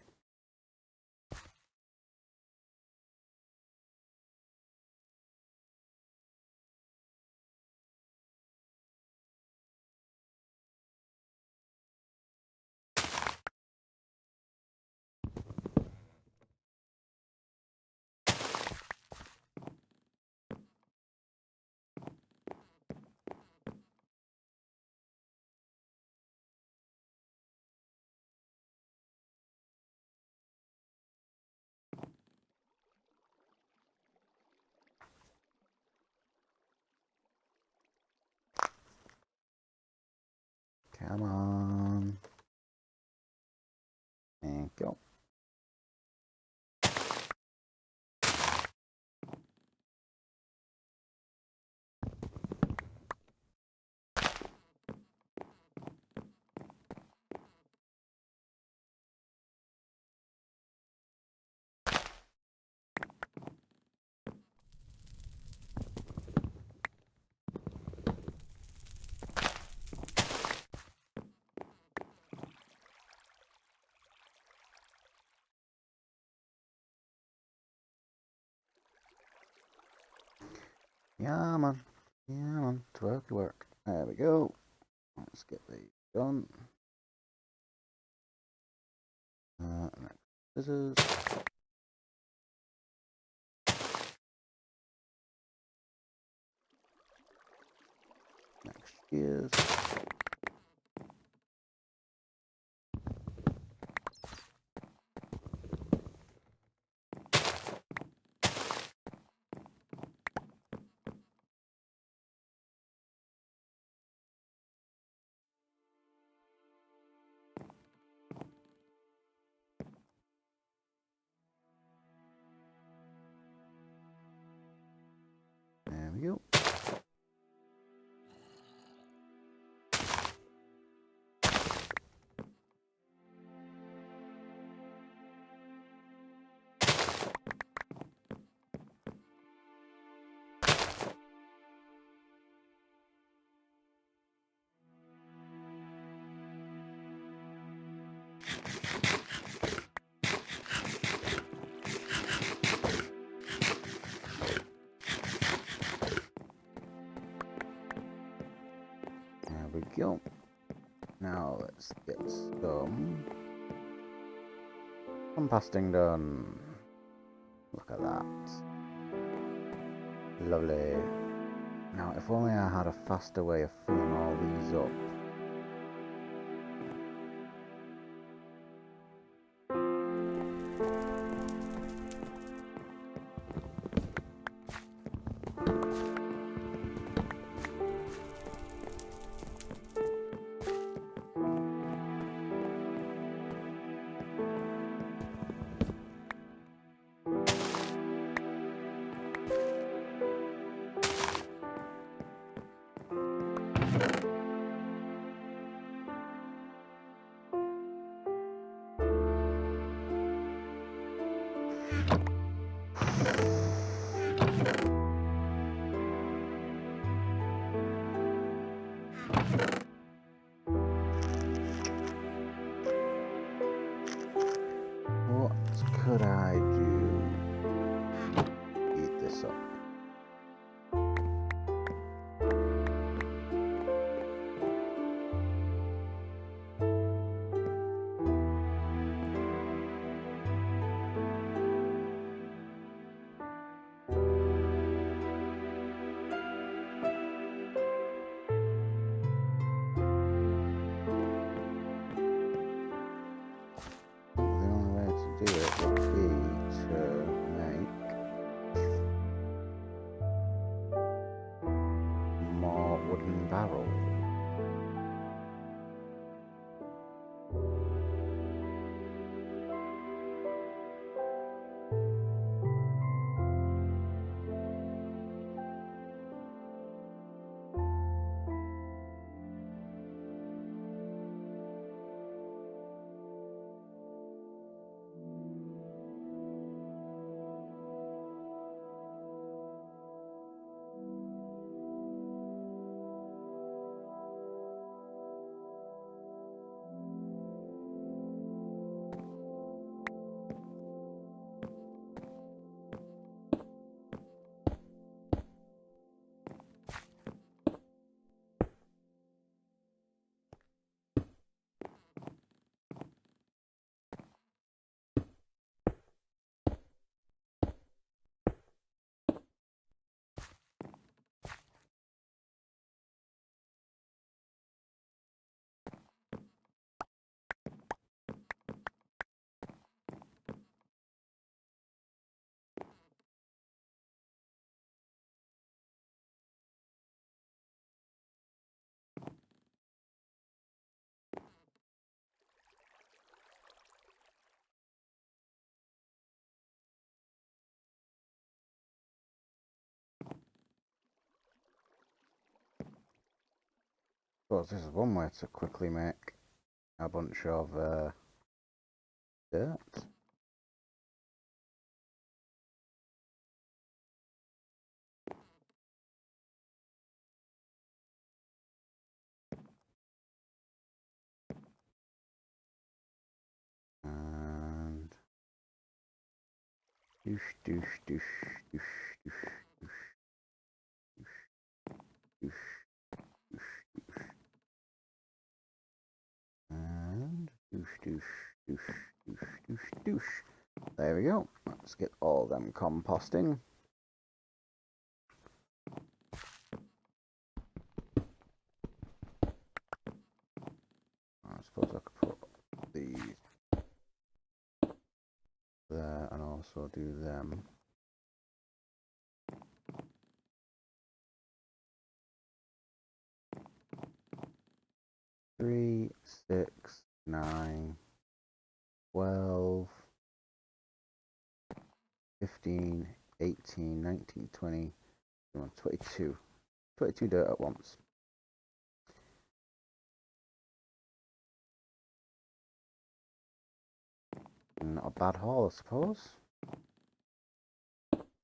Come on. And go. Yeah, man. Yeah, man. Twerky work. There we go. Let's get these done. Next scissors. Next shears. There we go. There we go. Now let's get some composting done. Look at that. Lovely. Now, if only I had a faster way of filling all these up. barrel. Well, this is one way to quickly make a bunch of dirt. And douche, douche, douche, douche, douche, douche, douche, douche, douche, and douche, douche, douche, douche, douche, douche. There we go. Let's get all them composting. I suppose I could put these there and also do them. 3, 6, 9, 12, 15, 18, 19, 20, 22. 22 dirt at once. Not a bad haul, I suppose.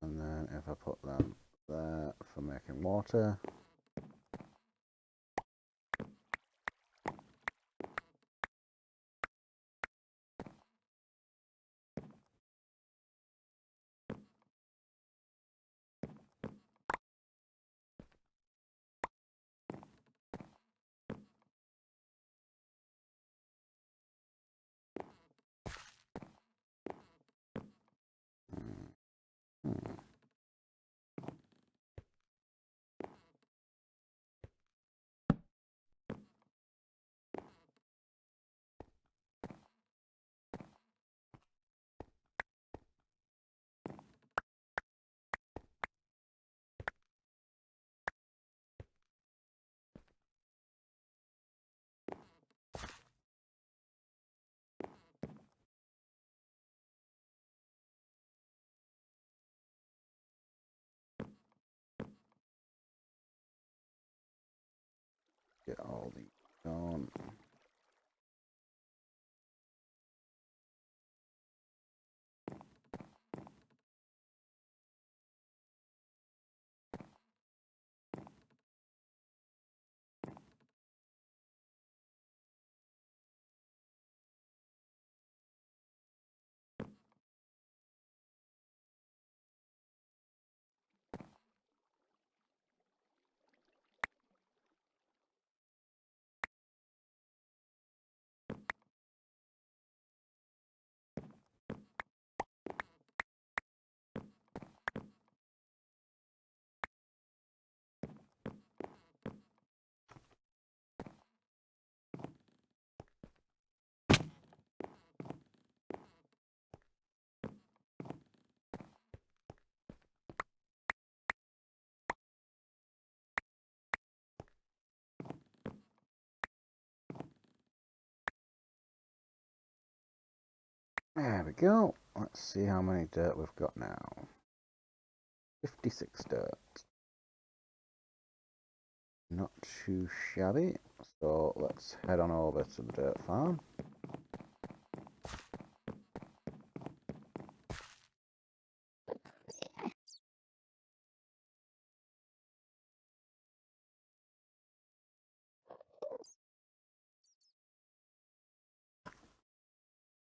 And then if I put them there for making water. Get all these done. There we go. Let's see how many dirt we've got now. 56 dirt. Not too shabby. So let's head on over to the dirt farm.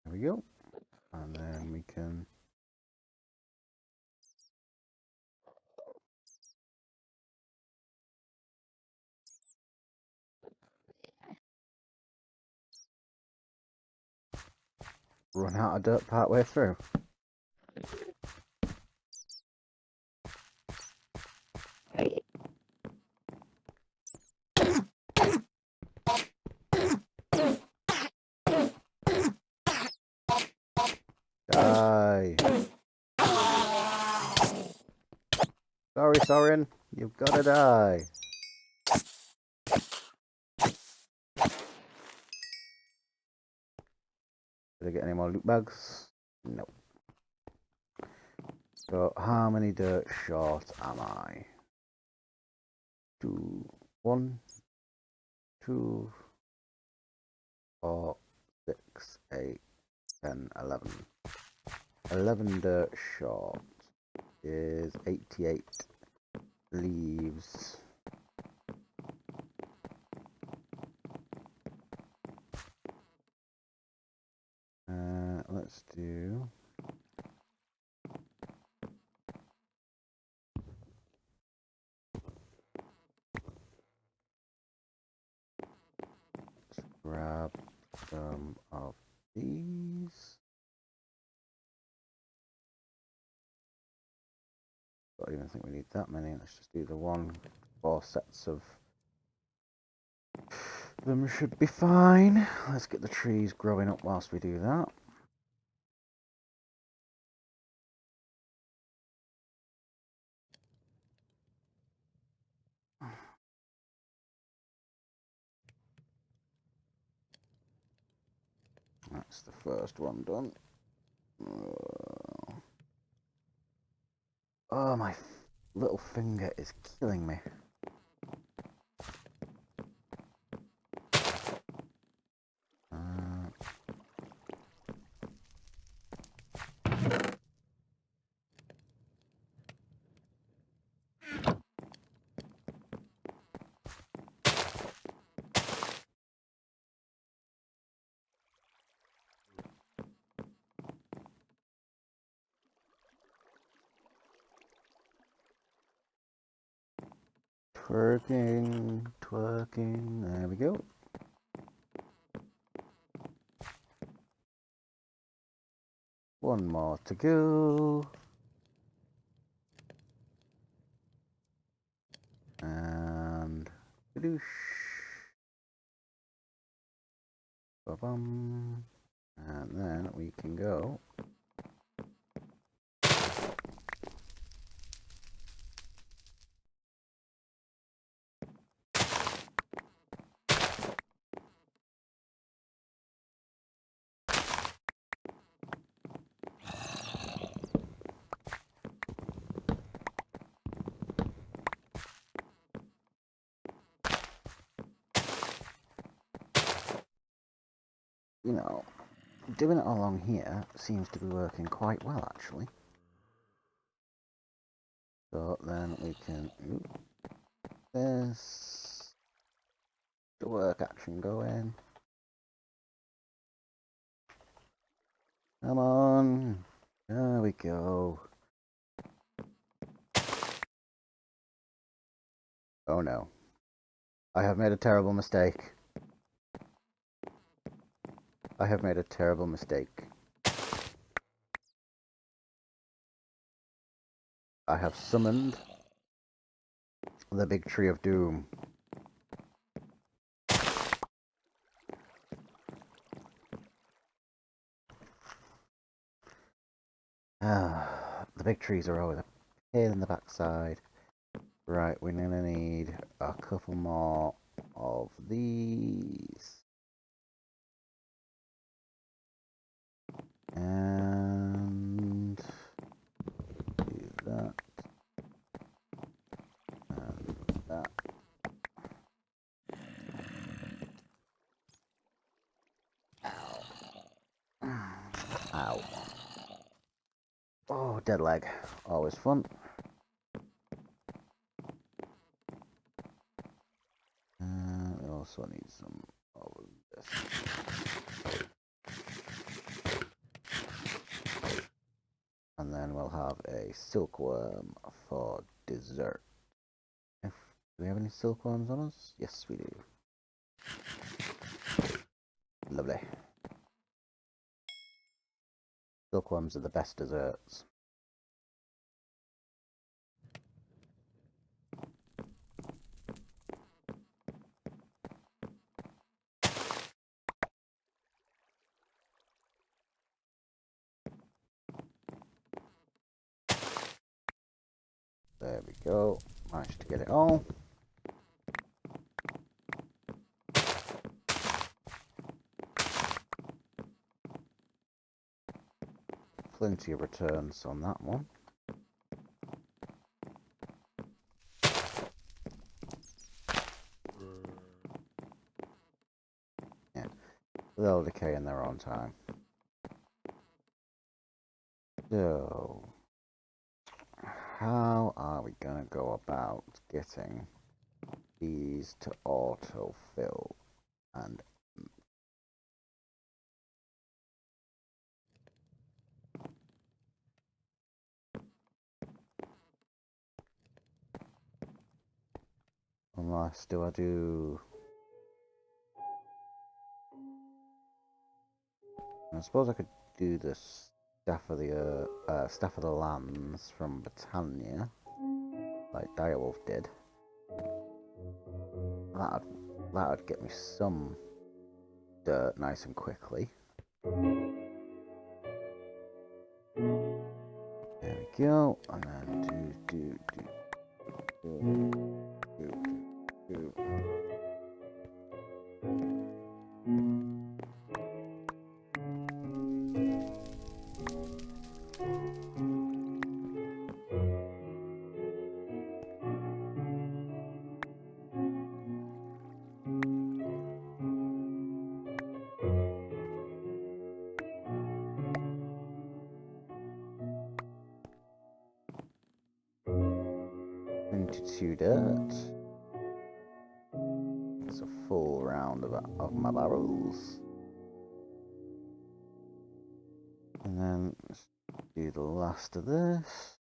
There we go. And then we can run out of dirt part way through. Die. Sorry, Soren. You've got to die. Did I get any more loot bags? No. So, how many dirt short am I? 2, 1, 2, 4, 6, 8, 10, 11. 11 dirt short is 88 leaves. Let's do grab some of these. Don't even think we need that many. Let's just do the 4 sets of them should be fine. Let's get the trees growing up whilst we do that. That's the first one done. Oh, my little finger is killing me. Twerking, twerking, there we go. One more to go. And badoosh. Ba-bum. And then we can go. You know, doing it along here seems to be working quite well, actually. So then we can this the work action going. Come on, there we go. Oh no, I have made a terrible mistake. I have made a terrible mistake. I have summoned the big tree of doom. The big trees are always a pain in the backside. Right, we're gonna need a couple more of these. And do that. And that. Ow. Oh, dead leg. Always fun. We also need some of this. And then we'll have a silkworm for dessert. Do we have any silkworms on us? Yes, we do. Lovely. Silkworms are the best desserts. There we go. Managed to get it all. Plenty of returns on that one. Yeah, they'll decay in their own time. So, how are we going to go about getting these to autofill? And unless do I do? I suppose I could do the staff of the lands from Britannia, like Direwolf did. That'd get me some dirt nice and quickly. There we go, and then do. 22 dirt. It's a full round of my barrels. And then let's do the last of this.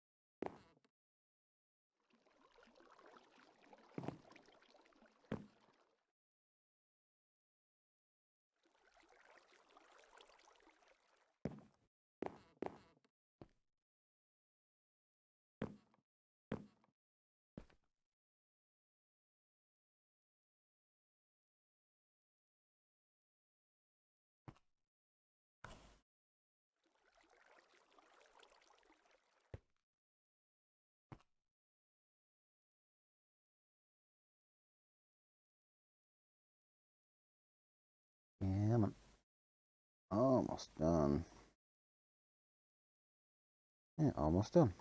Yeah, man. Almost done. Yeah, almost done.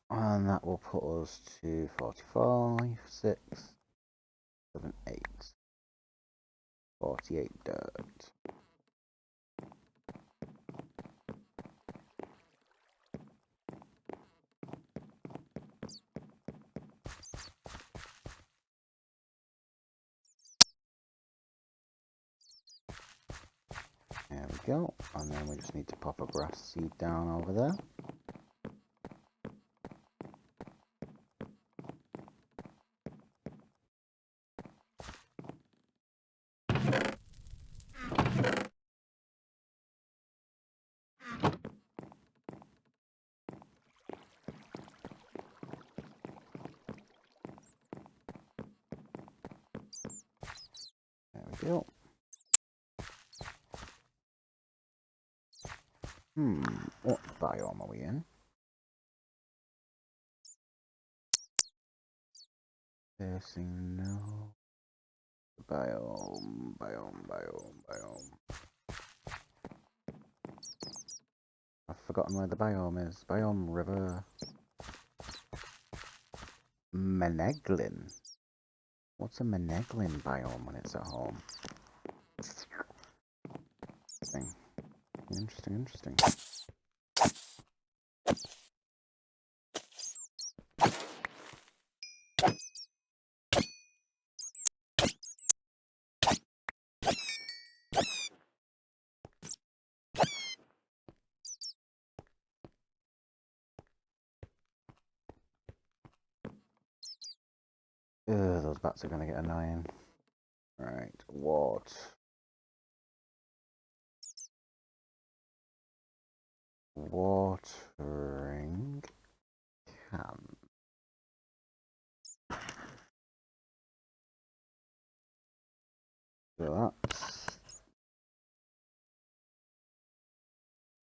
And that will put us to 45, 6, 7, 8. 48 dirt. There we go. And then we just need to pop a grass seed down over there. go. What biome are we in? Piercing, no. Biome. I've forgotten where the biome is. Biome river. Meneglin. What's a Meneglin biome when it's at home? Interesting. Those bats are gonna get annoying. Right, what? Watering can. So that's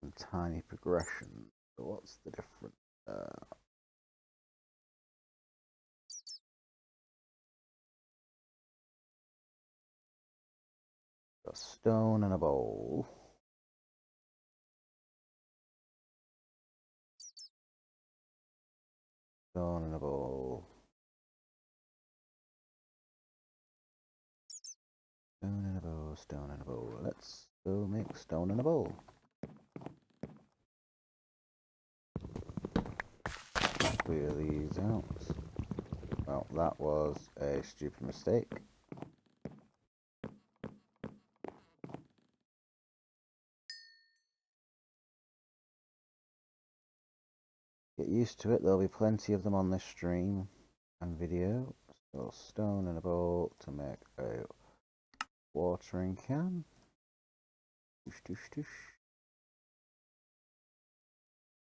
a tiny progression. So what's the difference? A stone and a bowl. Stone and a bowl. Stone and a bowl, stone and a bowl. Let's go make stone and a bowl. Clear these out. Well, that was a stupid mistake. Get used to it, there'll be plenty of them on this stream and video. So stone and a bowl to make a watering can. Tush.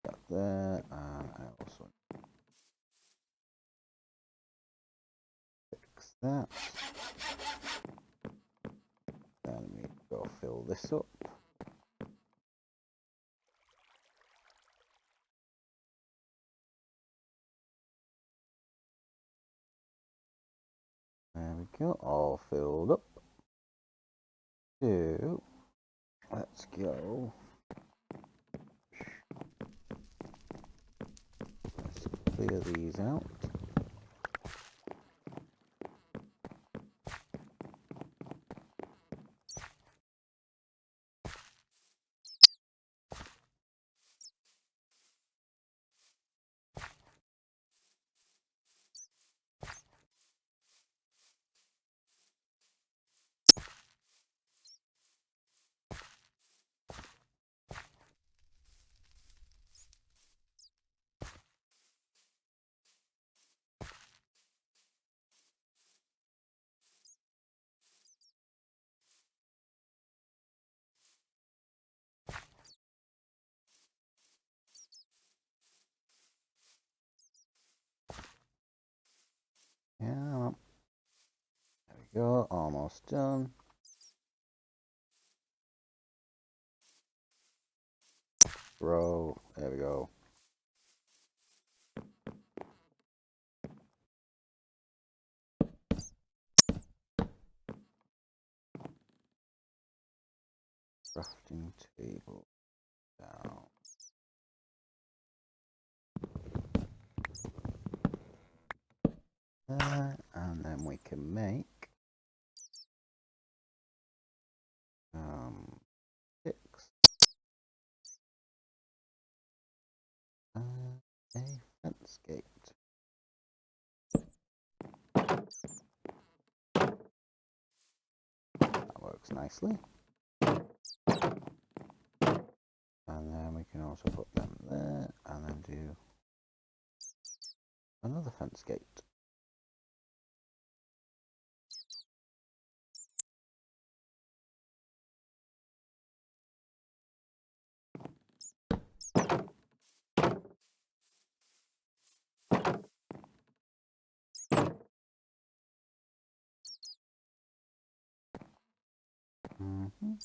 Got there, and I also fix that. Then we go fill this up. There we go, all filled up. So, let's go. Let's clear these out. Yeah, there we go, almost done. Row, there we go. Crafting table down. There, and then we can make sticks and a fence gate. That works nicely. And then we can also put them there and then do another fence gate. think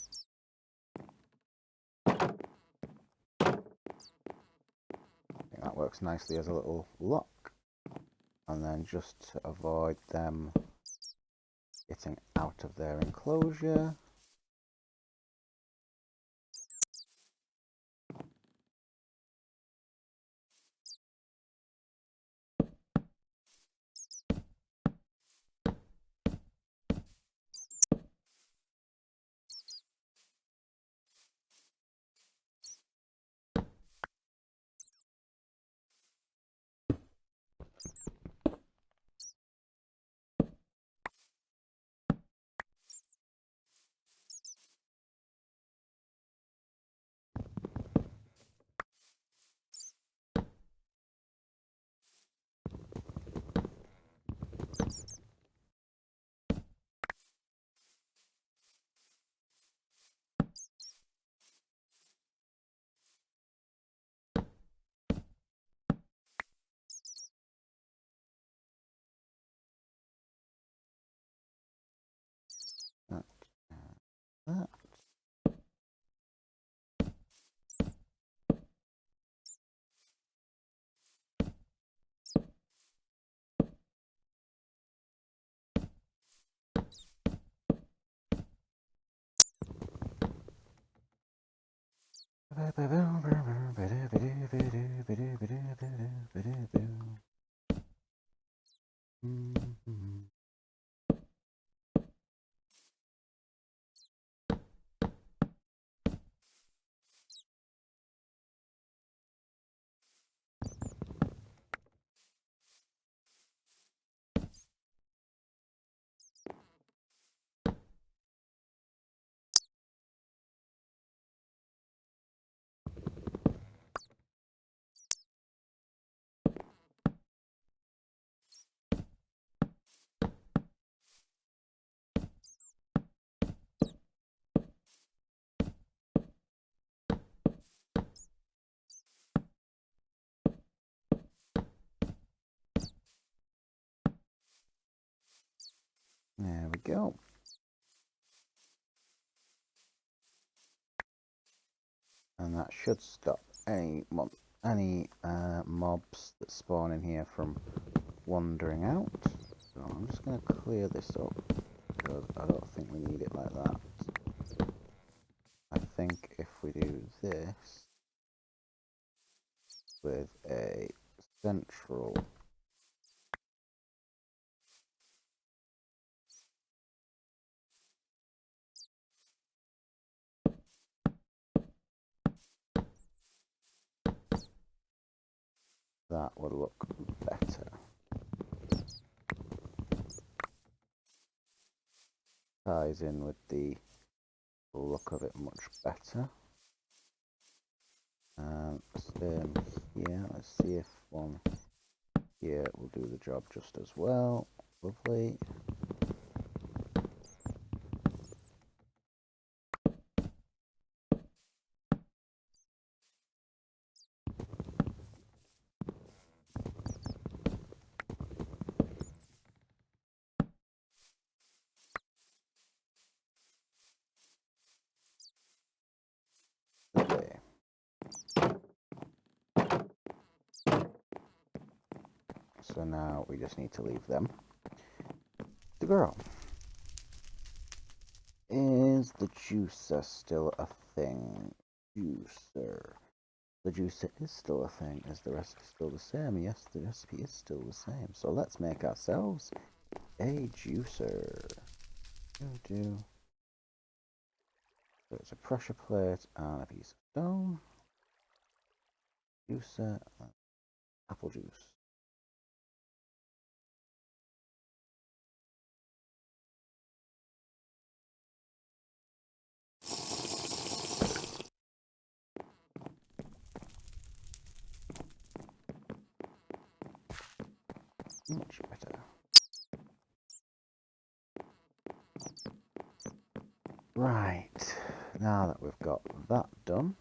that works nicely as a little lock. And then just to avoid them getting out of their enclosure, that. There we go. And that should stop any mobs that spawn in here from wandering out. So I'm just going to clear this up because I don't think we need it like that. I think if we do this with a central that would look better. Ties in with the look of it much better. Same here. Let's see if one here will do the job just as well. Lovely. Okay. So now we just need to leave them to grow. Is the juicer still a thing? Juicer. The juicer is still a thing. Is the recipe still the same? Yes, the recipe is still the same. So let's make ourselves a juicer. So it's a pressure plate and a piece of stone. Juicer and apple juice. Much better. Right, now that we've got that done,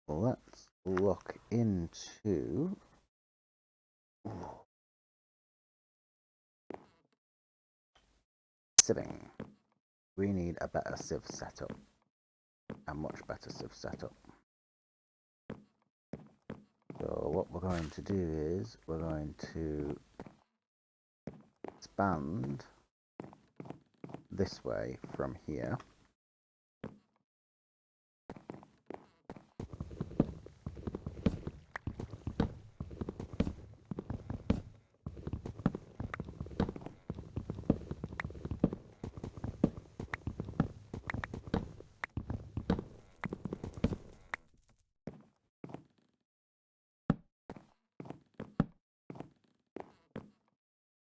let's look into sieving. We need a better sieve setup. A much better sieve setup. So what we're going to do is we're going to expand this way from here.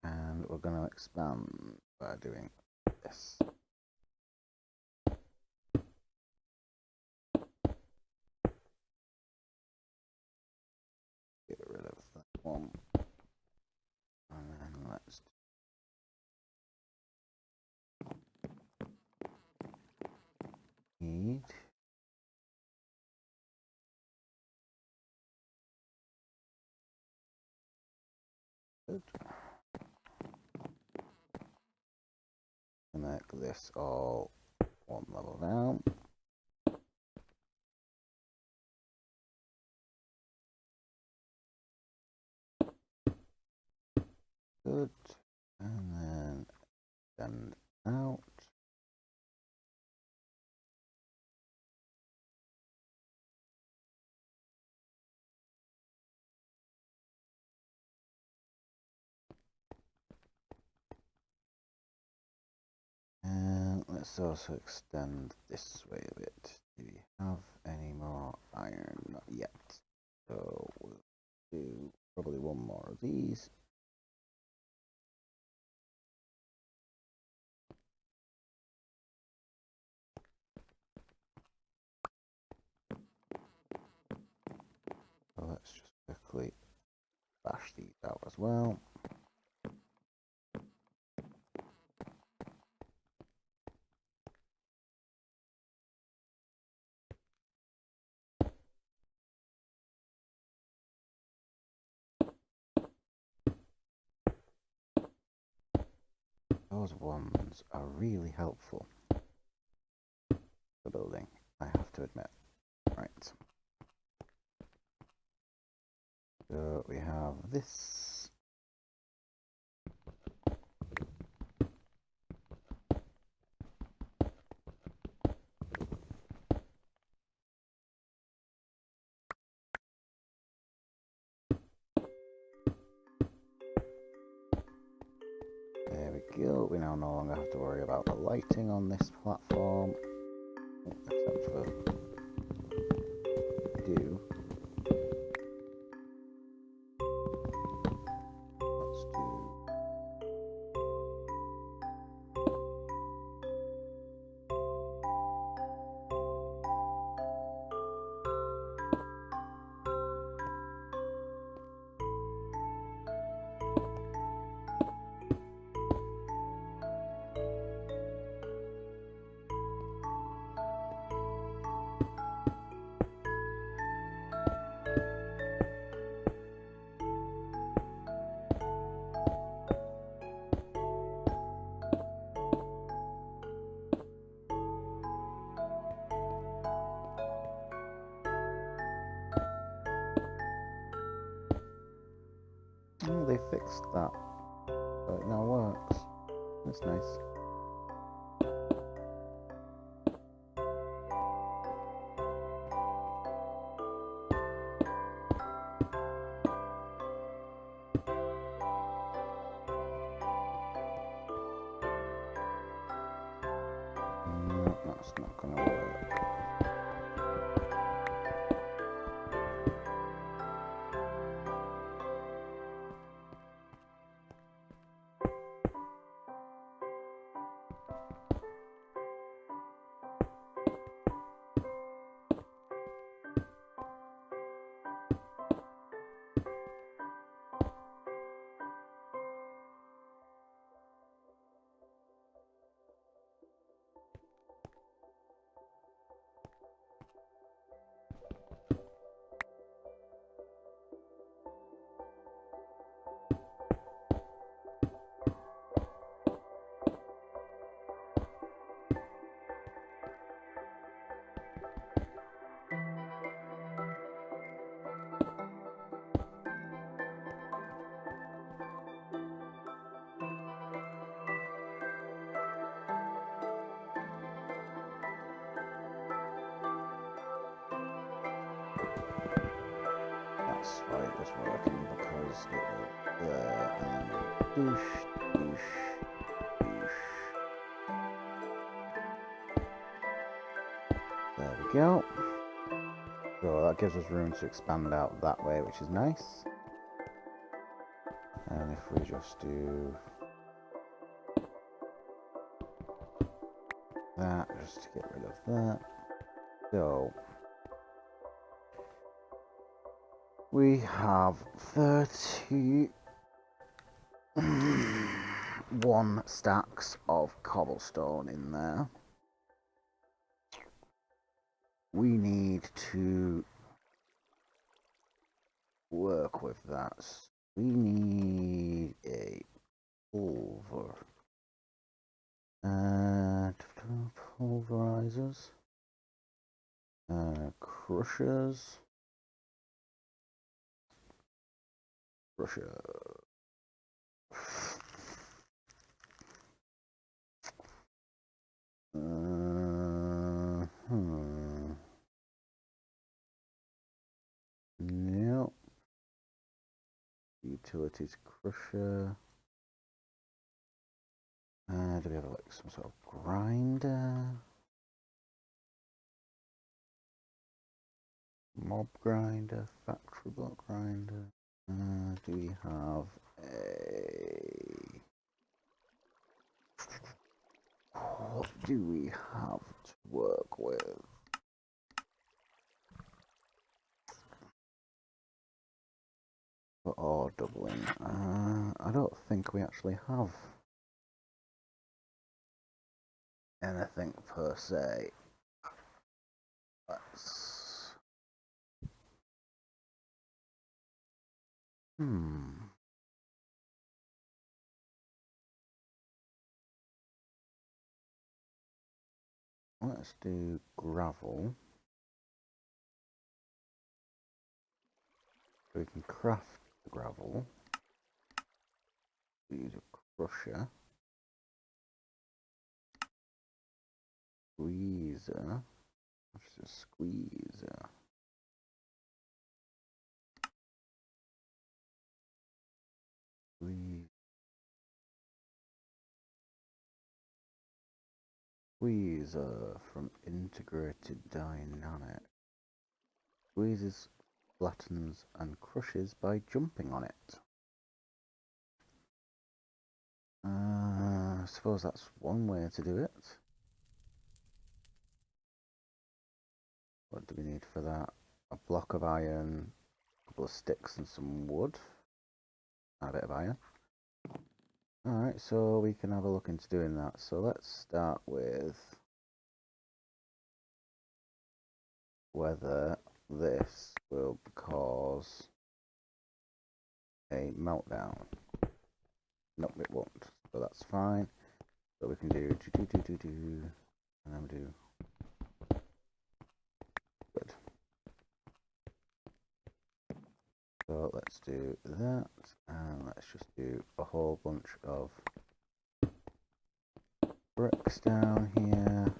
And we're going to expand by doing this. Get rid of that one. And then let's need good. Make this all one level down. Good. And then extend out. And let's also extend this way a bit. Do we have any more iron? Not yet. So we'll do probably one more of these. So let's just quickly bash these out as well. Those ones are really helpful for building, I have to admit. Right. So we have this. There we go. We now no longer have to worry about the lighting on this platform. Except for do. Let's do. Oh, they fixed that. So it now works. That's nice. No, that's not gonna work. that's why it was working, because it was there, and then douche, douche, douche. There we go. So that gives us room to expand out that way, which is nice. And if we just do that, just to get rid of that. So we have 31 stacks of cobblestone in there. We need to work with that. We need a pulver. Pulverizers. Crushers. Crusher. Yep. Utilities crusher. Do we have like some sort of grinder? Mob grinder, factory block grinder. Do we have a... What do we have to work with? For ore doubling. I don't think we actually have anything per se. Let's... Let's do gravel. So we can craft the gravel. Use a crusher. Squeezer. What's a squeezer? Squeezer from integrated dynamic. Squeezes, flattens, and crushes by jumping on it. I suppose that's one way to do it. What do we need for that? A block of iron, a couple of sticks, and some wood. And a bit of iron. Alright, so we can have a look into doing that. So let's start with whether this will cause a meltdown. Nope, it won't. So that's fine. So we can do and then we do good. So let's do that, and let's just do a whole bunch of bricks down here.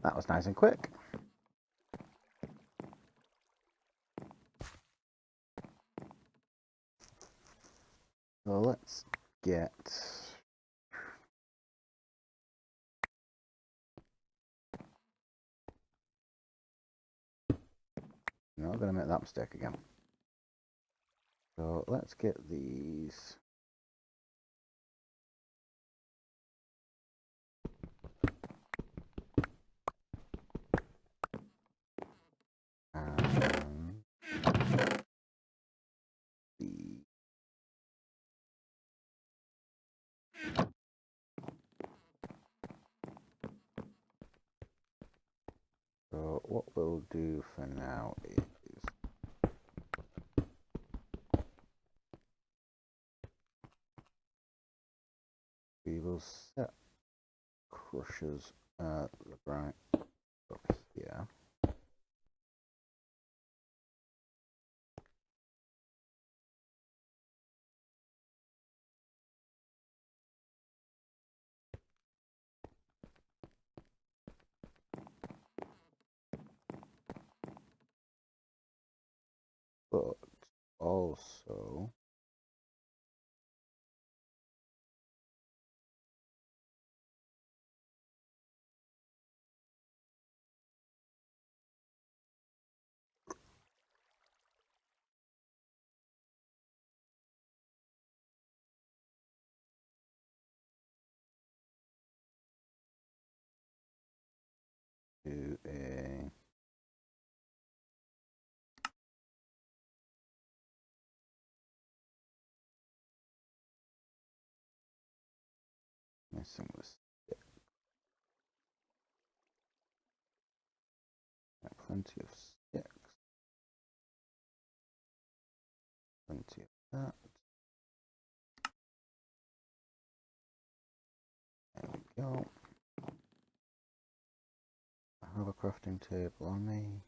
That was nice and quick. So let's get... No, I'm going to make that mistake again. So let's get these. And the... So what we'll do for now is we will set crushers right up here. But also do a missing the stick. Plenty of sticks. Plenty of that. There we go. I have a crafting table on me.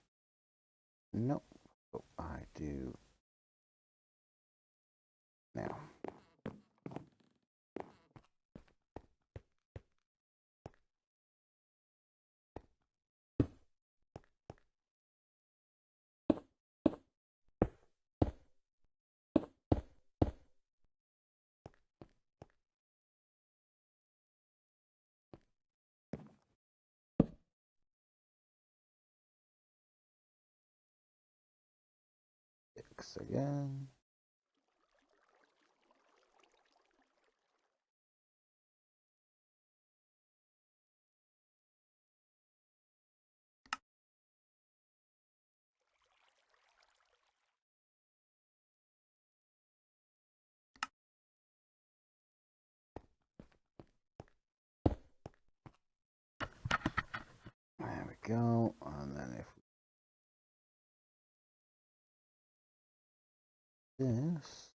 Nope. But I do now. Sticks again. There we go. And then if this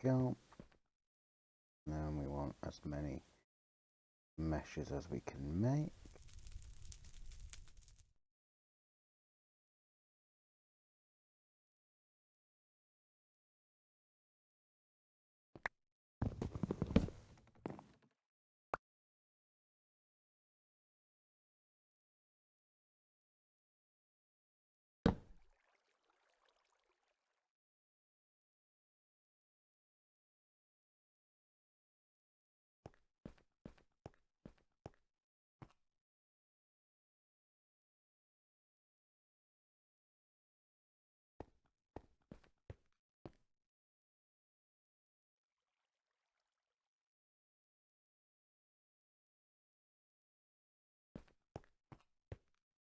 go. And then we want as many meshes as we can make.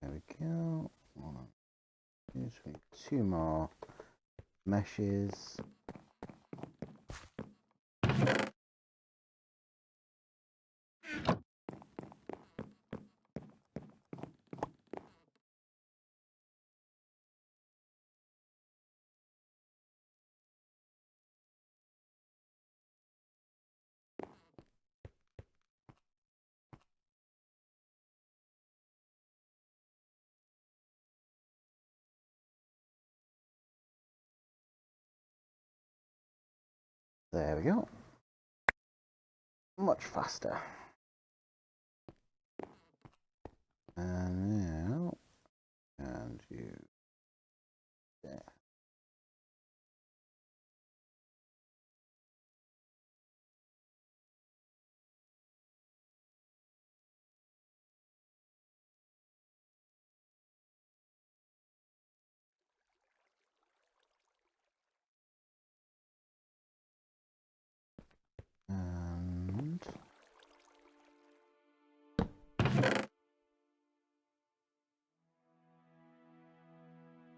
There we go. One, two more meshes. There we go. Much faster. And now, and you there. And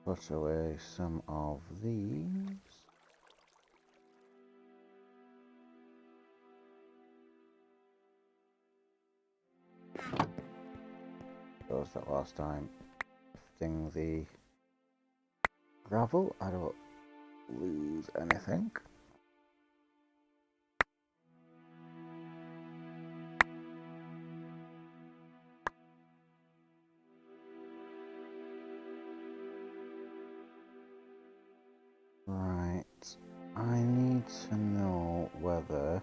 put away some of these. Does that last time. Lifting the gravel, I don't lose anything. Right, I need to know whether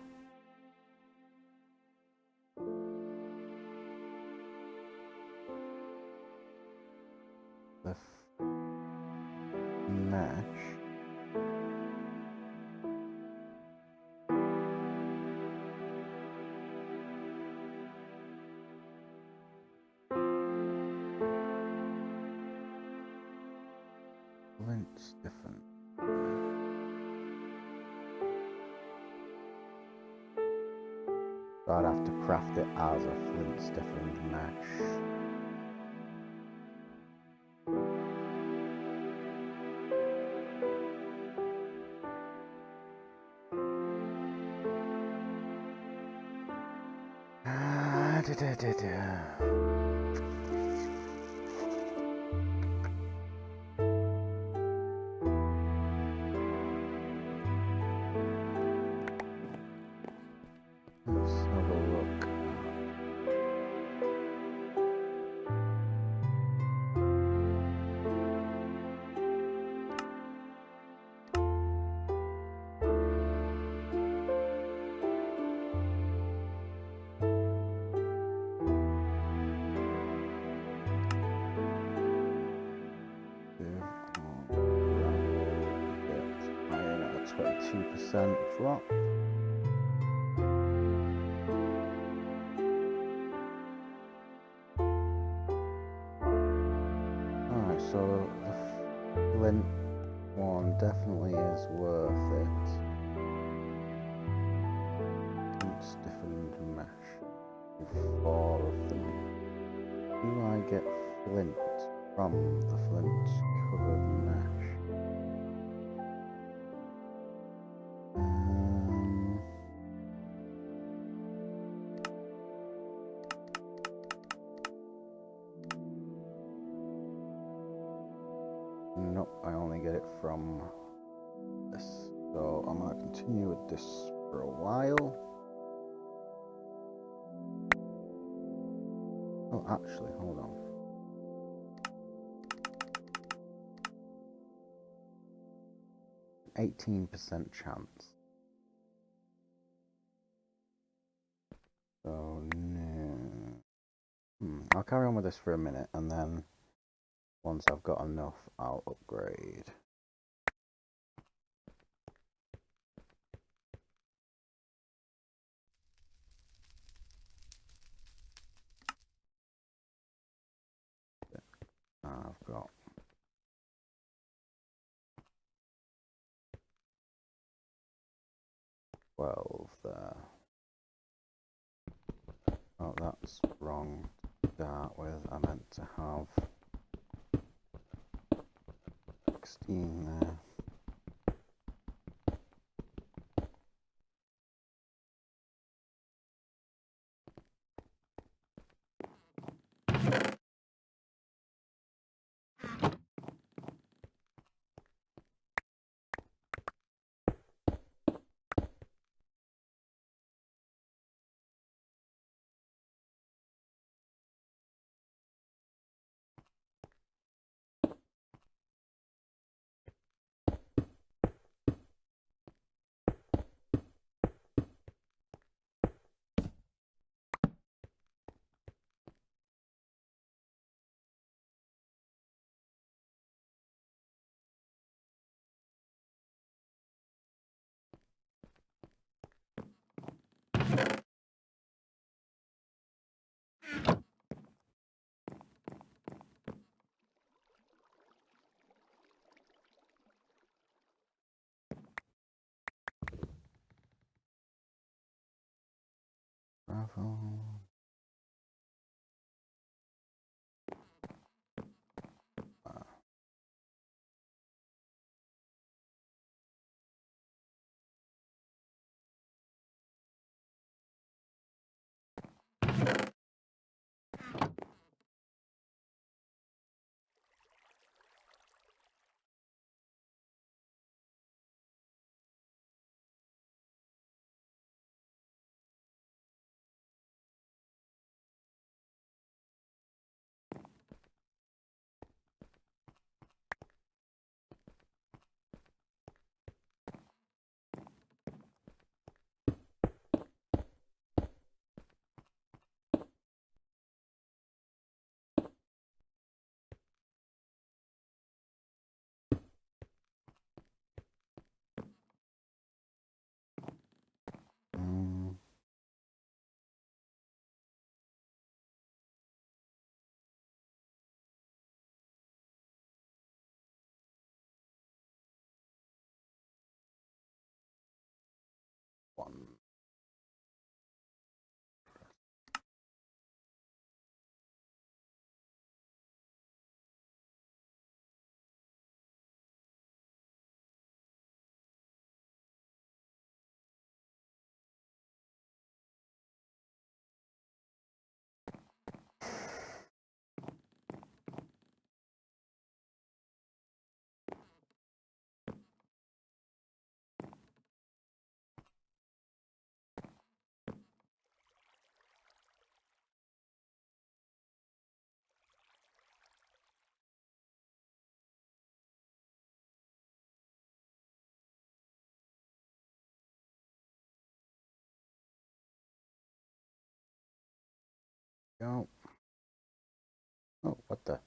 the mesh flint's different. So I'd have to craft it as a flint stiffened mesh. Let's have a look. Iron at a 22% drop. Alright, so the flint one definitely is worth it. Flint stiffened mesh. 4 of them. Do I get flint from the flint covered mesh? Nope, I only get it from this. So I'm going to continue with this for a while. Oh, actually, hold on. An 18% chance. So, no. I'll carry on with this for a minute, and then once I've got enough, I'll upgrade. I've got 12 there. Oh, that's wrong to start with. I meant to have 16 there. level. Mm, one. Go. Oh, what the?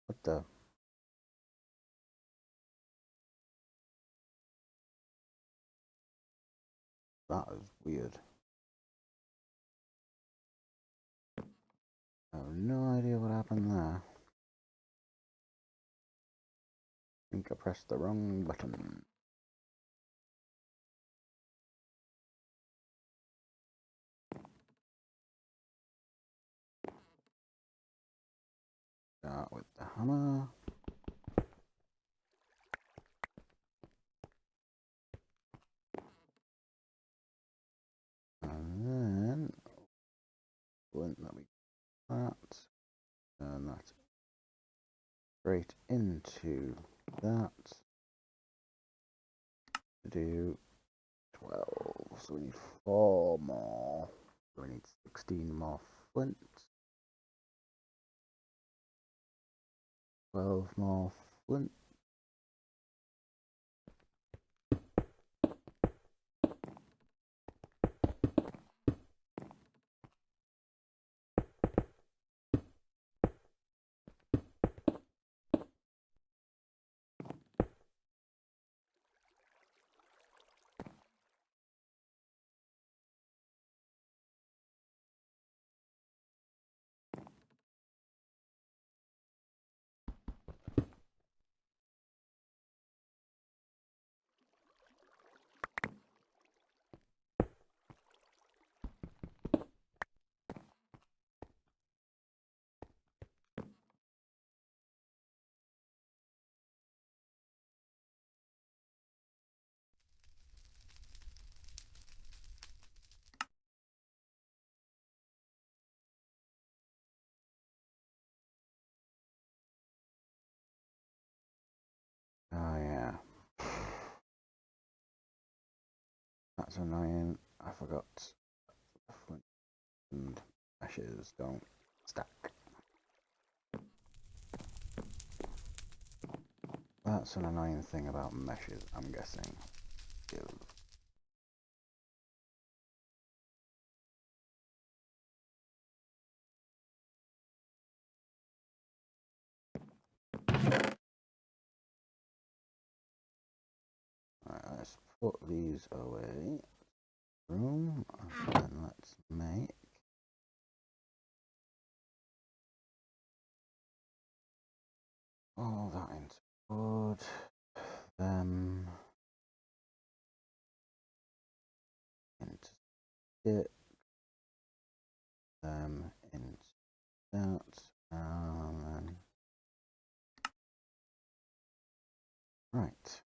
What the? That is weird. I have no idea what happened there. I think I pressed the wrong button. Start with the hammer. And then flint that we got. And that straight into that. To do 12. So we need 4 more. So we need 16 more flint. 12 more flint. Oh yeah. That's annoying. I forgot flint and ashes don't stack. That's an annoying thing about meshes, I'm guessing. Right, let's put these away. Room, and then let's make all that into wood. Them. Get them in that. Right,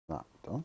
that done.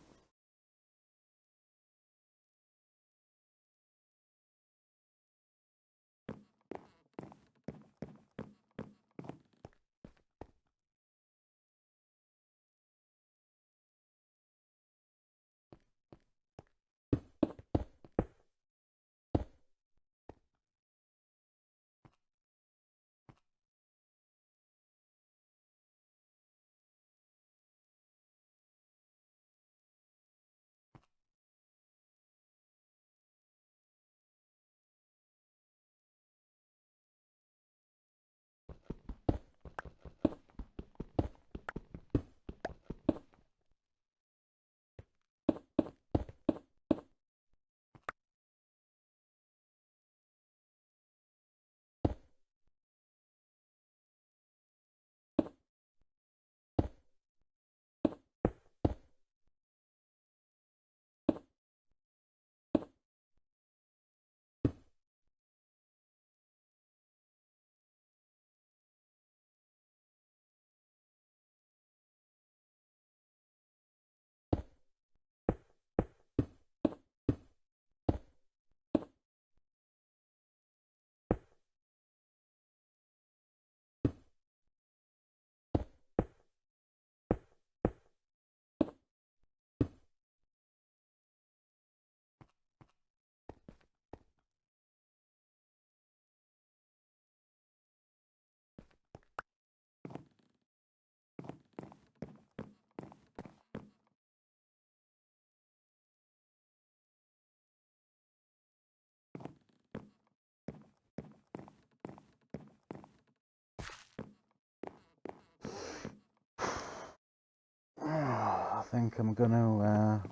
I think I'm gonna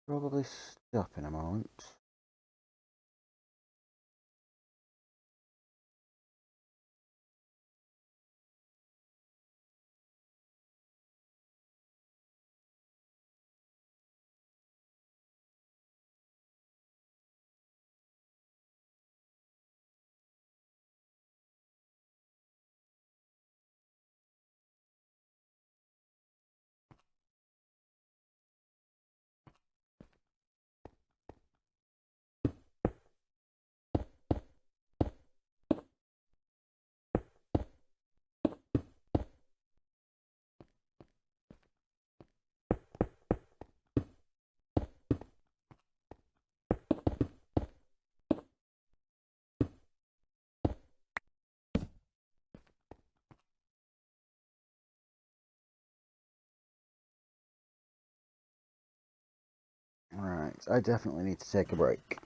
probably stop in a moment. Right, I definitely need to take a break.